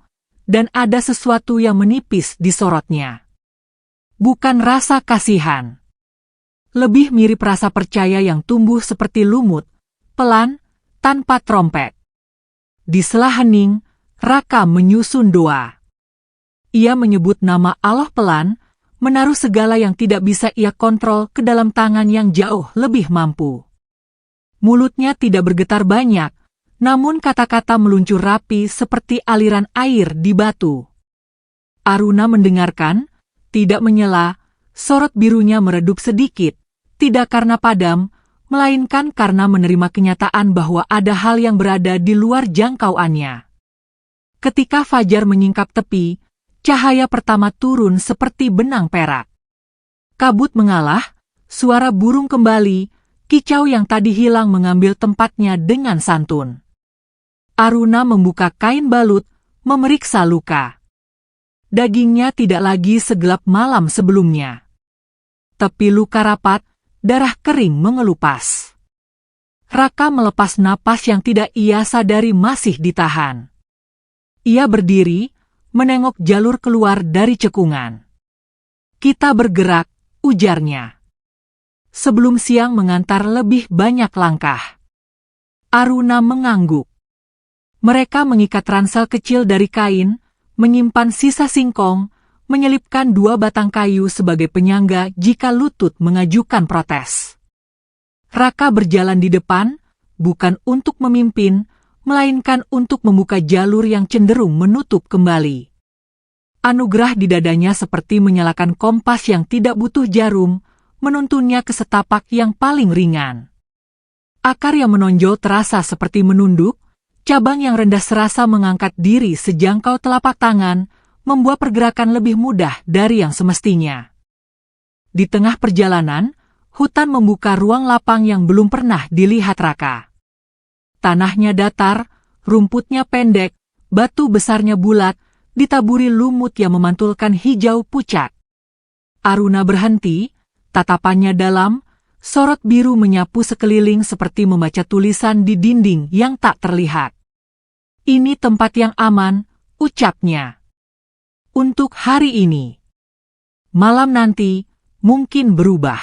dan ada sesuatu yang menipis di sorotnya. Bukan rasa kasihan. Lebih mirip rasa percaya yang tumbuh seperti lumut, pelan, tanpa trompet. Di sela hening, Raka menyusun doa. Ia menyebut nama Allah pelan, menaruh segala yang tidak bisa ia kontrol ke dalam tangan yang jauh lebih mampu. Mulutnya tidak bergetar banyak, namun kata-kata meluncur rapi seperti aliran air di batu. Aruna mendengarkan, tidak menyela, sorot birunya meredup sedikit, tidak karena padam, melainkan karena menerima kenyataan bahwa ada hal yang berada di luar jangkauannya. Ketika fajar menyingkap tepi, cahaya pertama turun seperti benang perak. Kabut mengalah, suara burung kembali, kicau yang tadi hilang mengambil tempatnya dengan santun. Aruna membuka kain balut, memeriksa luka. Dagingnya tidak lagi segelap malam sebelumnya. Tepi luka rapat, darah kering mengelupas. Raka melepas napas yang tidak ia sadari masih ditahan. Ia berdiri, menengok jalur keluar dari cekungan. Kita bergerak, ujarnya. Sebelum siang mengantar lebih banyak langkah. Aruna mengangguk. Mereka mengikat ransel kecil dari kain, menyimpan sisa singkong, menyelipkan 2 batang kayu sebagai penyangga jika lutut mengajukan protes. Raka berjalan di depan, bukan untuk memimpin, melainkan untuk membuka jalur yang cenderung menutup kembali. Anugerah di dadanya seperti menyalakan kompas yang tidak butuh jarum, menuntunnya ke setapak yang paling ringan. Akar yang menonjol terasa seperti menunduk, cabang yang rendah serasa mengangkat diri sejangkau telapak tangan, membuat pergerakan lebih mudah dari yang semestinya. Di tengah perjalanan, hutan membuka ruang lapang yang belum pernah dilihat Raka. Tanahnya datar, rumputnya pendek, batu besarnya bulat, ditaburi lumut yang memantulkan hijau pucat. Aruna berhenti, tatapannya dalam, sorot biru menyapu sekeliling seperti membaca tulisan di dinding yang tak terlihat. Ini tempat yang aman, ucapnya. Untuk hari ini. Malam nanti, mungkin berubah.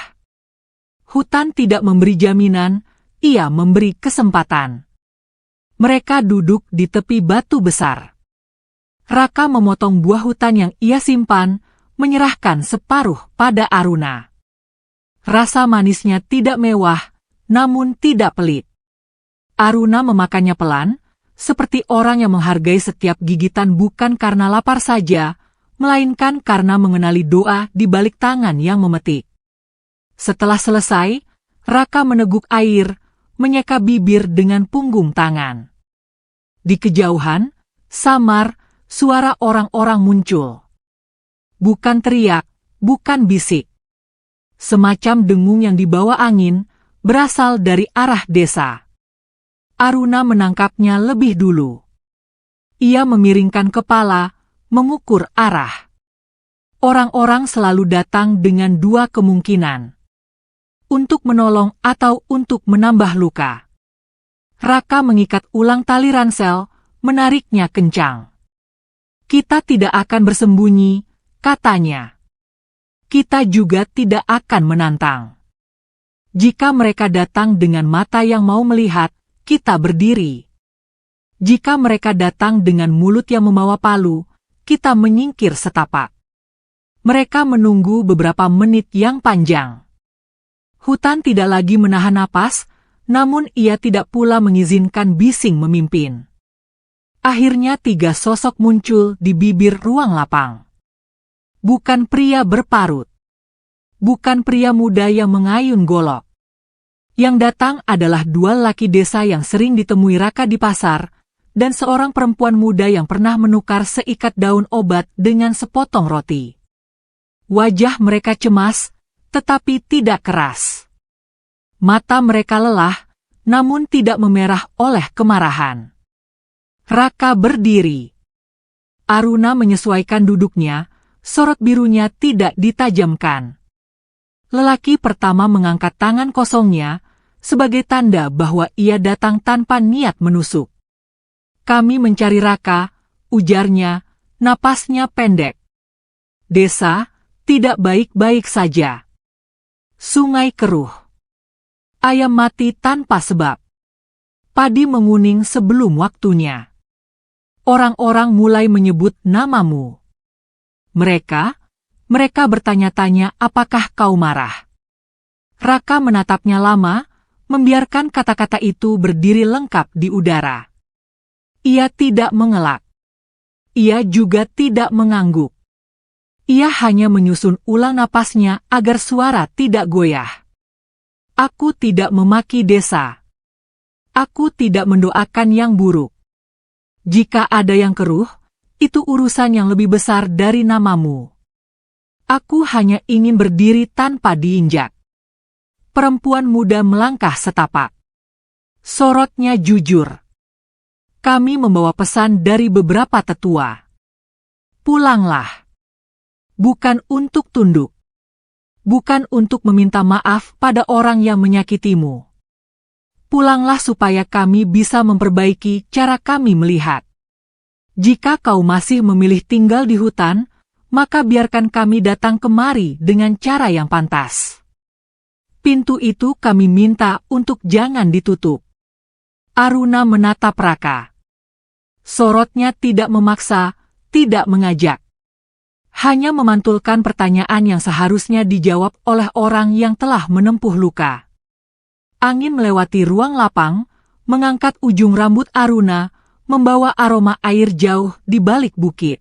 Hutan tidak memberi jaminan, ia memberi kesempatan. Mereka duduk di tepi batu besar. Raka memotong buah hutan yang ia simpan, menyerahkan separuh pada Aruna. Rasa manisnya tidak mewah, namun tidak pelit. Aruna memakannya pelan, seperti orang yang menghargai setiap gigitan bukan karena lapar saja, melainkan karena mengenali doa di balik tangan yang memetik. Setelah selesai, Raka meneguk air, menyeka bibir dengan punggung tangan. Di kejauhan, samar, suara orang-orang muncul. Bukan teriak, bukan bisik. Semacam dengung yang dibawa angin, berasal dari arah desa. Aruna menangkapnya lebih dulu. Ia memiringkan kepala, mengukur arah. Orang-orang selalu datang dengan 2 kemungkinan. Untuk menolong atau untuk menambah luka. Raka mengikat ulang tali ransel, menariknya kencang. Kita tidak akan bersembunyi, katanya. Kita juga tidak akan menantang. Jika mereka datang dengan mata yang mau melihat, kita berdiri. Jika mereka datang dengan mulut yang membawa palu, kita menyingkir setapak. Mereka menunggu beberapa menit yang panjang. Hutan tidak lagi menahan napas, namun ia tidak pula mengizinkan bising memimpin. Akhirnya 3 sosok muncul di bibir ruang lapang. Bukan pria berparut. Bukan pria muda yang mengayun golok. Yang datang adalah 2 laki desa yang sering ditemui Raka di pasar, dan seorang perempuan muda yang pernah menukar seikat daun obat dengan sepotong roti. Wajah mereka cemas, tetapi tidak keras. Mata mereka lelah, namun tidak memerah oleh kemarahan. Raka berdiri. Aruna menyesuaikan duduknya, sorot birunya tidak ditajamkan. Lelaki pertama mengangkat tangan kosongnya, sebagai tanda bahwa ia datang tanpa niat menusuk. Kami mencari Raka, ujarnya, napasnya pendek. Desa, tidak baik-baik saja. Sungai keruh. Ayam mati tanpa sebab. Padi menguning sebelum waktunya. Orang-orang mulai menyebut namamu. Mereka bertanya-tanya apakah kau marah. Raka menatapnya lama, membiarkan kata-kata itu berdiri lengkap di udara. Ia tidak mengelak. Ia juga tidak mengangguk. Ia hanya menyusun ulang napasnya agar suara tidak goyah. Aku tidak memaki desa. Aku tidak mendoakan yang buruk. Jika ada yang keruh, itu urusan yang lebih besar dari namamu. Aku hanya ingin berdiri tanpa diinjak. Perempuan muda melangkah setapak. Sorotnya jujur. Kami membawa pesan dari beberapa tetua. Pulanglah. Bukan untuk tunduk. Bukan untuk meminta maaf pada orang yang menyakitimu. Pulanglah supaya kami bisa memperbaiki cara kami melihat. Jika kau masih memilih tinggal di hutan, maka biarkan kami datang kemari dengan cara yang pantas. Pintu itu kami minta untuk jangan ditutup. Aruna menatap Raka. Sorotnya tidak memaksa, tidak mengajak. Hanya memantulkan pertanyaan yang seharusnya dijawab oleh orang yang telah menempuh luka. Angin melewati ruang lapang, mengangkat ujung rambut Aruna, membawa aroma air jauh di balik bukit.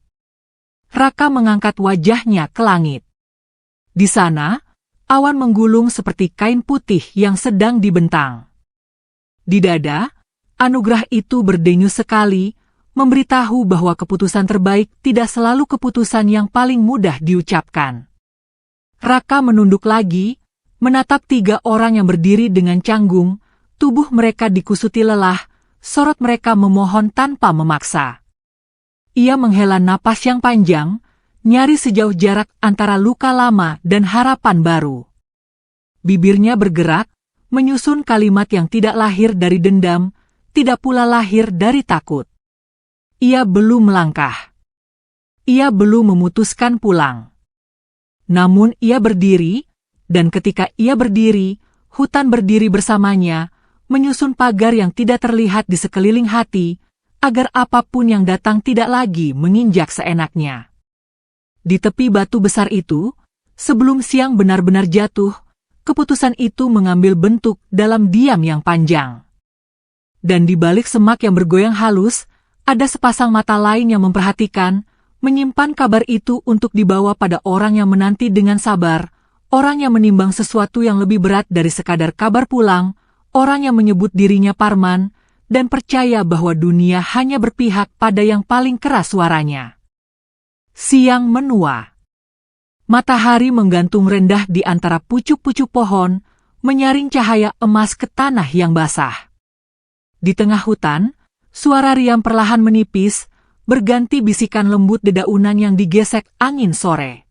Raka mengangkat wajahnya ke langit. Di sana, awan menggulung seperti kain putih yang sedang dibentang. Di dada, anugerah itu berdenyut sekali, memberitahu bahwa keputusan terbaik tidak selalu keputusan yang paling mudah diucapkan. Raka menunduk lagi, menatap 3 orang yang berdiri dengan canggung, tubuh mereka dikusuti lelah, sorot mereka memohon tanpa memaksa. Ia menghela napas yang panjang, nyaris sejauh jarak antara luka lama dan harapan baru. Bibirnya bergerak, menyusun kalimat yang tidak lahir dari dendam, tidak pula lahir dari takut. Ia belum melangkah. Ia belum memutuskan pulang. Namun ia berdiri, dan ketika ia berdiri, hutan berdiri bersamanya, menyusun pagar yang tidak terlihat di sekeliling hati, agar apapun yang datang tidak lagi menginjak seenaknya. Di tepi batu besar itu, sebelum siang benar-benar jatuh, keputusan itu mengambil bentuk dalam diam yang panjang. Dan di balik semak yang bergoyang halus, ada sepasang mata lain yang memperhatikan, menyimpan kabar itu untuk dibawa pada orang yang menanti dengan sabar, orang yang menimbang sesuatu yang lebih berat dari sekadar kabar pulang, orang yang menyebut dirinya Parman, dan percaya bahwa dunia hanya berpihak pada yang paling keras suaranya. Siang menua. Matahari menggantung rendah di antara pucuk-pucuk pohon, menyaring cahaya emas ke tanah yang basah. Di tengah hutan, suara riam perlahan menipis, berganti bisikan lembut dedaunan yang digesek angin sore.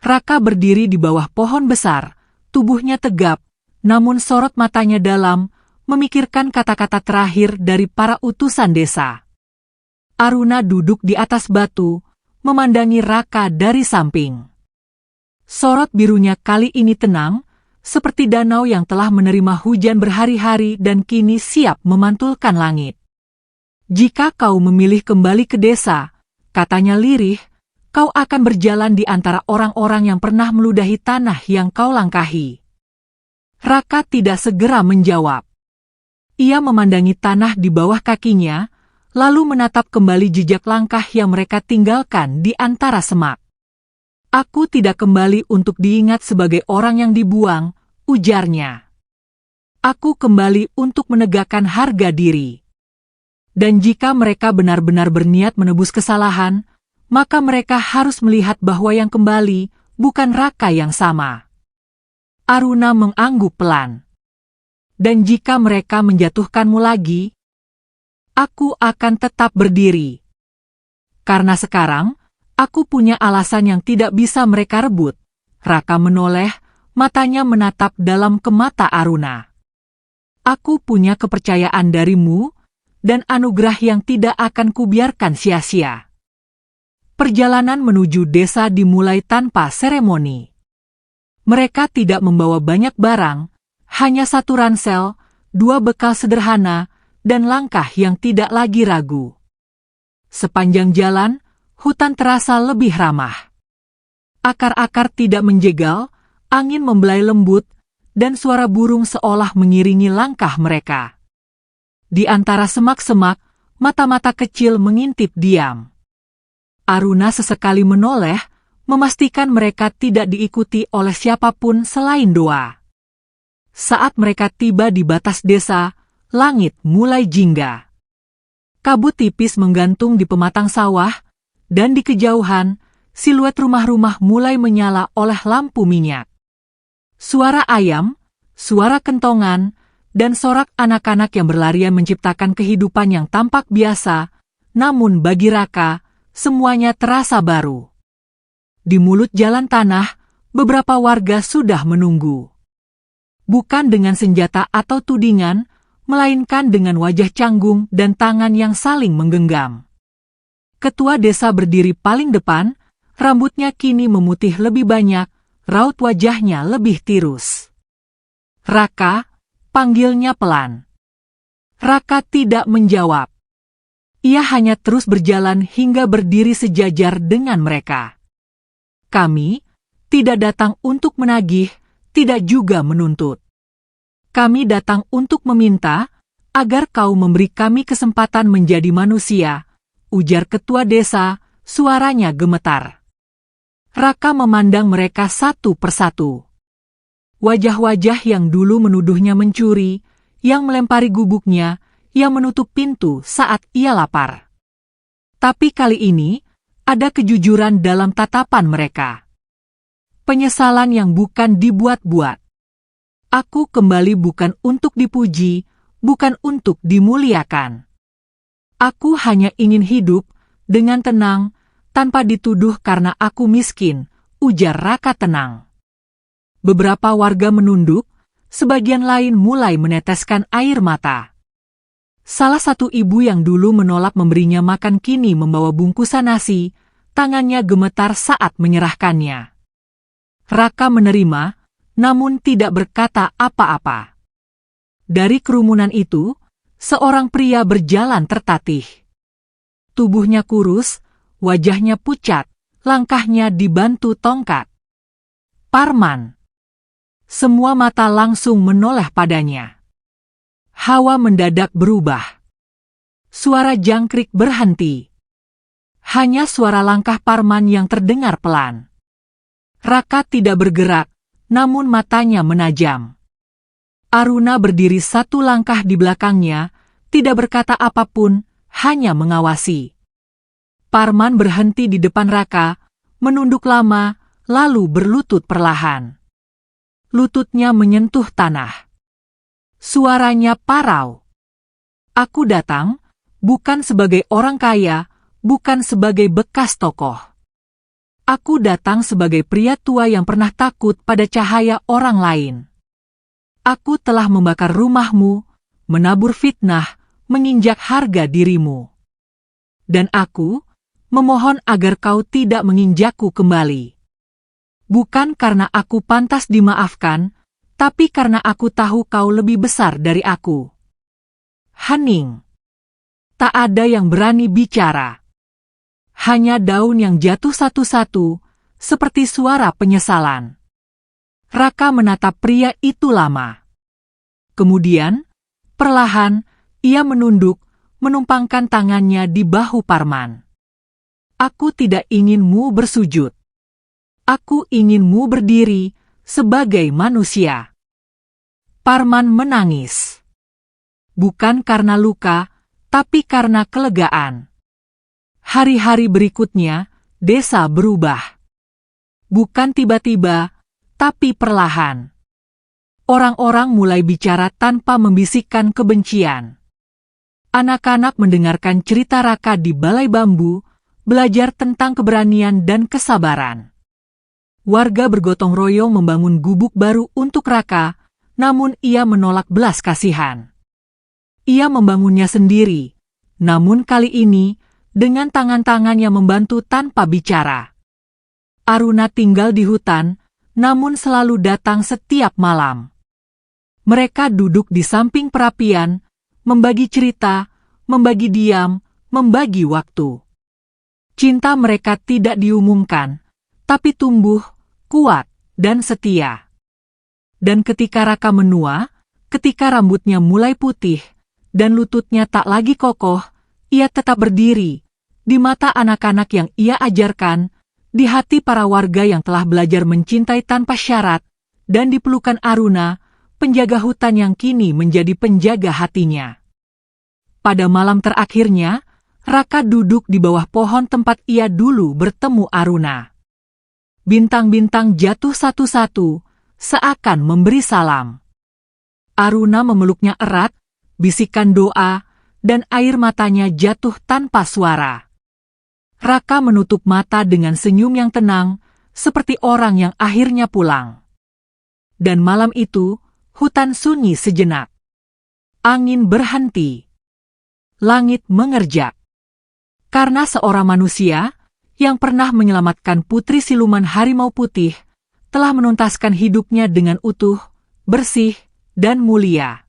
Raka berdiri di bawah pohon besar, tubuhnya tegap, namun sorot matanya dalam, memikirkan kata-kata terakhir dari para utusan desa. Aruna duduk di atas batu, memandangi Raka dari samping. Sorot birunya kali ini tenang, seperti danau yang telah menerima hujan berhari-hari dan kini siap memantulkan langit. Jika kau memilih kembali ke desa, katanya lirih, kau akan berjalan di antara orang-orang yang pernah meludahi tanah yang kau langkahi. Raka tidak segera menjawab. Ia memandangi tanah di bawah kakinya, lalu menatap kembali jejak langkah yang mereka tinggalkan di antara semak. Aku tidak kembali untuk diingat sebagai orang yang dibuang, ujarnya. Aku kembali untuk menegakkan harga diri. Dan jika mereka benar-benar berniat menebus kesalahan, maka mereka harus melihat bahwa yang kembali bukan Raka yang sama. Aruna mengangguk pelan. Dan jika mereka menjatuhkanmu lagi, aku akan tetap berdiri. Karena sekarang, aku punya alasan yang tidak bisa mereka rebut. Raka menoleh, matanya menatap dalam ke mata Aruna. Aku punya kepercayaan darimu, dan anugerah yang tidak akan kubiarkan sia-sia. Perjalanan menuju desa dimulai tanpa seremoni. Mereka tidak membawa banyak barang, hanya 1 ransel, 2 bekal sederhana, dan langkah yang tidak lagi ragu. Sepanjang jalan, hutan terasa lebih ramah. Akar-akar tidak menjegal, angin membelai lembut, dan suara burung seolah mengiringi langkah mereka. Di antara semak-semak, mata-mata kecil mengintip diam. Aruna sesekali menoleh, memastikan mereka tidak diikuti oleh siapapun selain Doa. Saat mereka tiba di batas desa, langit mulai jingga. Kabut tipis menggantung di pematang sawah, dan di kejauhan, siluet rumah-rumah mulai menyala oleh lampu minyak. Suara ayam, suara kentongan, dan sorak anak-anak yang berlarian menciptakan kehidupan yang tampak biasa, namun bagi Raka, semuanya terasa baru. Di mulut jalan tanah, beberapa warga sudah menunggu. Bukan dengan senjata atau tudingan, melainkan dengan wajah canggung dan tangan yang saling menggenggam. Ketua desa berdiri paling depan, rambutnya kini memutih lebih banyak, raut wajahnya lebih tirus. "Raka," panggilnya pelan. Raka tidak menjawab. Ia hanya terus berjalan hingga berdiri sejajar dengan mereka. "Kami tidak datang untuk menagih, tidak juga menuntut. Kami datang untuk meminta agar kau memberi kami kesempatan menjadi manusia," ujar ketua desa, suaranya gemetar. Raka memandang mereka satu persatu. Wajah-wajah yang dulu menuduhnya mencuri, yang melempari gubuknya, yang menutup pintu saat ia lapar. Tapi kali ini, ada kejujuran dalam tatapan mereka. Penyesalan yang bukan dibuat-buat. "Aku kembali bukan untuk dipuji, bukan untuk dimuliakan. Aku hanya ingin hidup dengan tenang, tanpa dituduh karena aku miskin," ujar Raka tenang. Beberapa warga menunduk, sebagian lain mulai meneteskan air mata. Salah satu ibu yang dulu menolak memberinya makan kini membawa bungkusan nasi, tangannya gemetar saat menyerahkannya. Raka menerima, namun tidak berkata apa-apa. Dari kerumunan itu, seorang pria berjalan tertatih. Tubuhnya kurus, wajahnya pucat, langkahnya dibantu tongkat. "Parman." Semua mata langsung menoleh padanya. Hawa mendadak berubah. Suara jangkrik berhenti. Hanya suara langkah Parman yang terdengar pelan. Raka tidak bergerak, namun matanya menajam. Aruna berdiri satu langkah di belakangnya, tidak berkata apapun, hanya mengawasi. Parman berhenti di depan Raka, menunduk lama, lalu berlutut perlahan. Lututnya menyentuh tanah. Suaranya parau. "Aku datang, bukan sebagai orang kaya, bukan sebagai bekas tokoh. Aku datang sebagai pria tua yang pernah takut pada cahaya orang lain. Aku telah membakar rumahmu, menabur fitnah, menginjak harga dirimu. Dan aku memohon agar kau tidak menginjakku kembali. Bukan karena aku pantas dimaafkan, tapi karena aku tahu kau lebih besar dari aku." Hening. Tak ada yang berani bicara. Hanya daun yang jatuh satu-satu, seperti suara penyesalan. Raka menatap pria itu lama. Kemudian, perlahan, ia menunduk, menumpangkan tangannya di bahu Parman. "Aku tidak inginmu bersujud. Aku inginmu berdiri sebagai manusia." Parman menangis. Bukan karena luka, tapi karena kelegaan. Hari-hari berikutnya, desa berubah. Bukan tiba-tiba, tapi perlahan. Orang-orang mulai bicara tanpa membisikkan kebencian. Anak-anak mendengarkan cerita Raka di balai bambu, belajar tentang keberanian dan kesabaran. Warga bergotong royong membangun gubuk baru untuk Raka, namun ia menolak belas kasihan. Ia membangunnya sendiri, namun kali ini dengan tangan-tangan yang membantu tanpa bicara. Aruna tinggal di hutan, namun selalu datang setiap malam. Mereka duduk di samping perapian, membagi cerita, membagi diam, membagi waktu. Cinta mereka tidak diumumkan, tapi tumbuh, kuat, dan setia. Dan ketika Raka menua, ketika rambutnya mulai putih, dan lututnya tak lagi kokoh, ia tetap berdiri, di mata anak-anak yang ia ajarkan, di hati para warga yang telah belajar mencintai tanpa syarat, dan di pelukan Aruna, penjaga hutan yang kini menjadi penjaga hatinya. Pada malam terakhirnya, Raka duduk di bawah pohon tempat ia dulu bertemu Aruna. Bintang-bintang jatuh satu-satu, seakan memberi salam. Aruna memeluknya erat, bisikan doa, dan air matanya jatuh tanpa suara. Raka menutup mata dengan senyum yang tenang, seperti orang yang akhirnya pulang. Dan malam itu, hutan sunyi sejenak. Angin berhenti. Langit mengerjak. Karena seorang manusia yang pernah menyelamatkan putri siluman harimau putih telah menuntaskan hidupnya dengan utuh, bersih, dan mulia.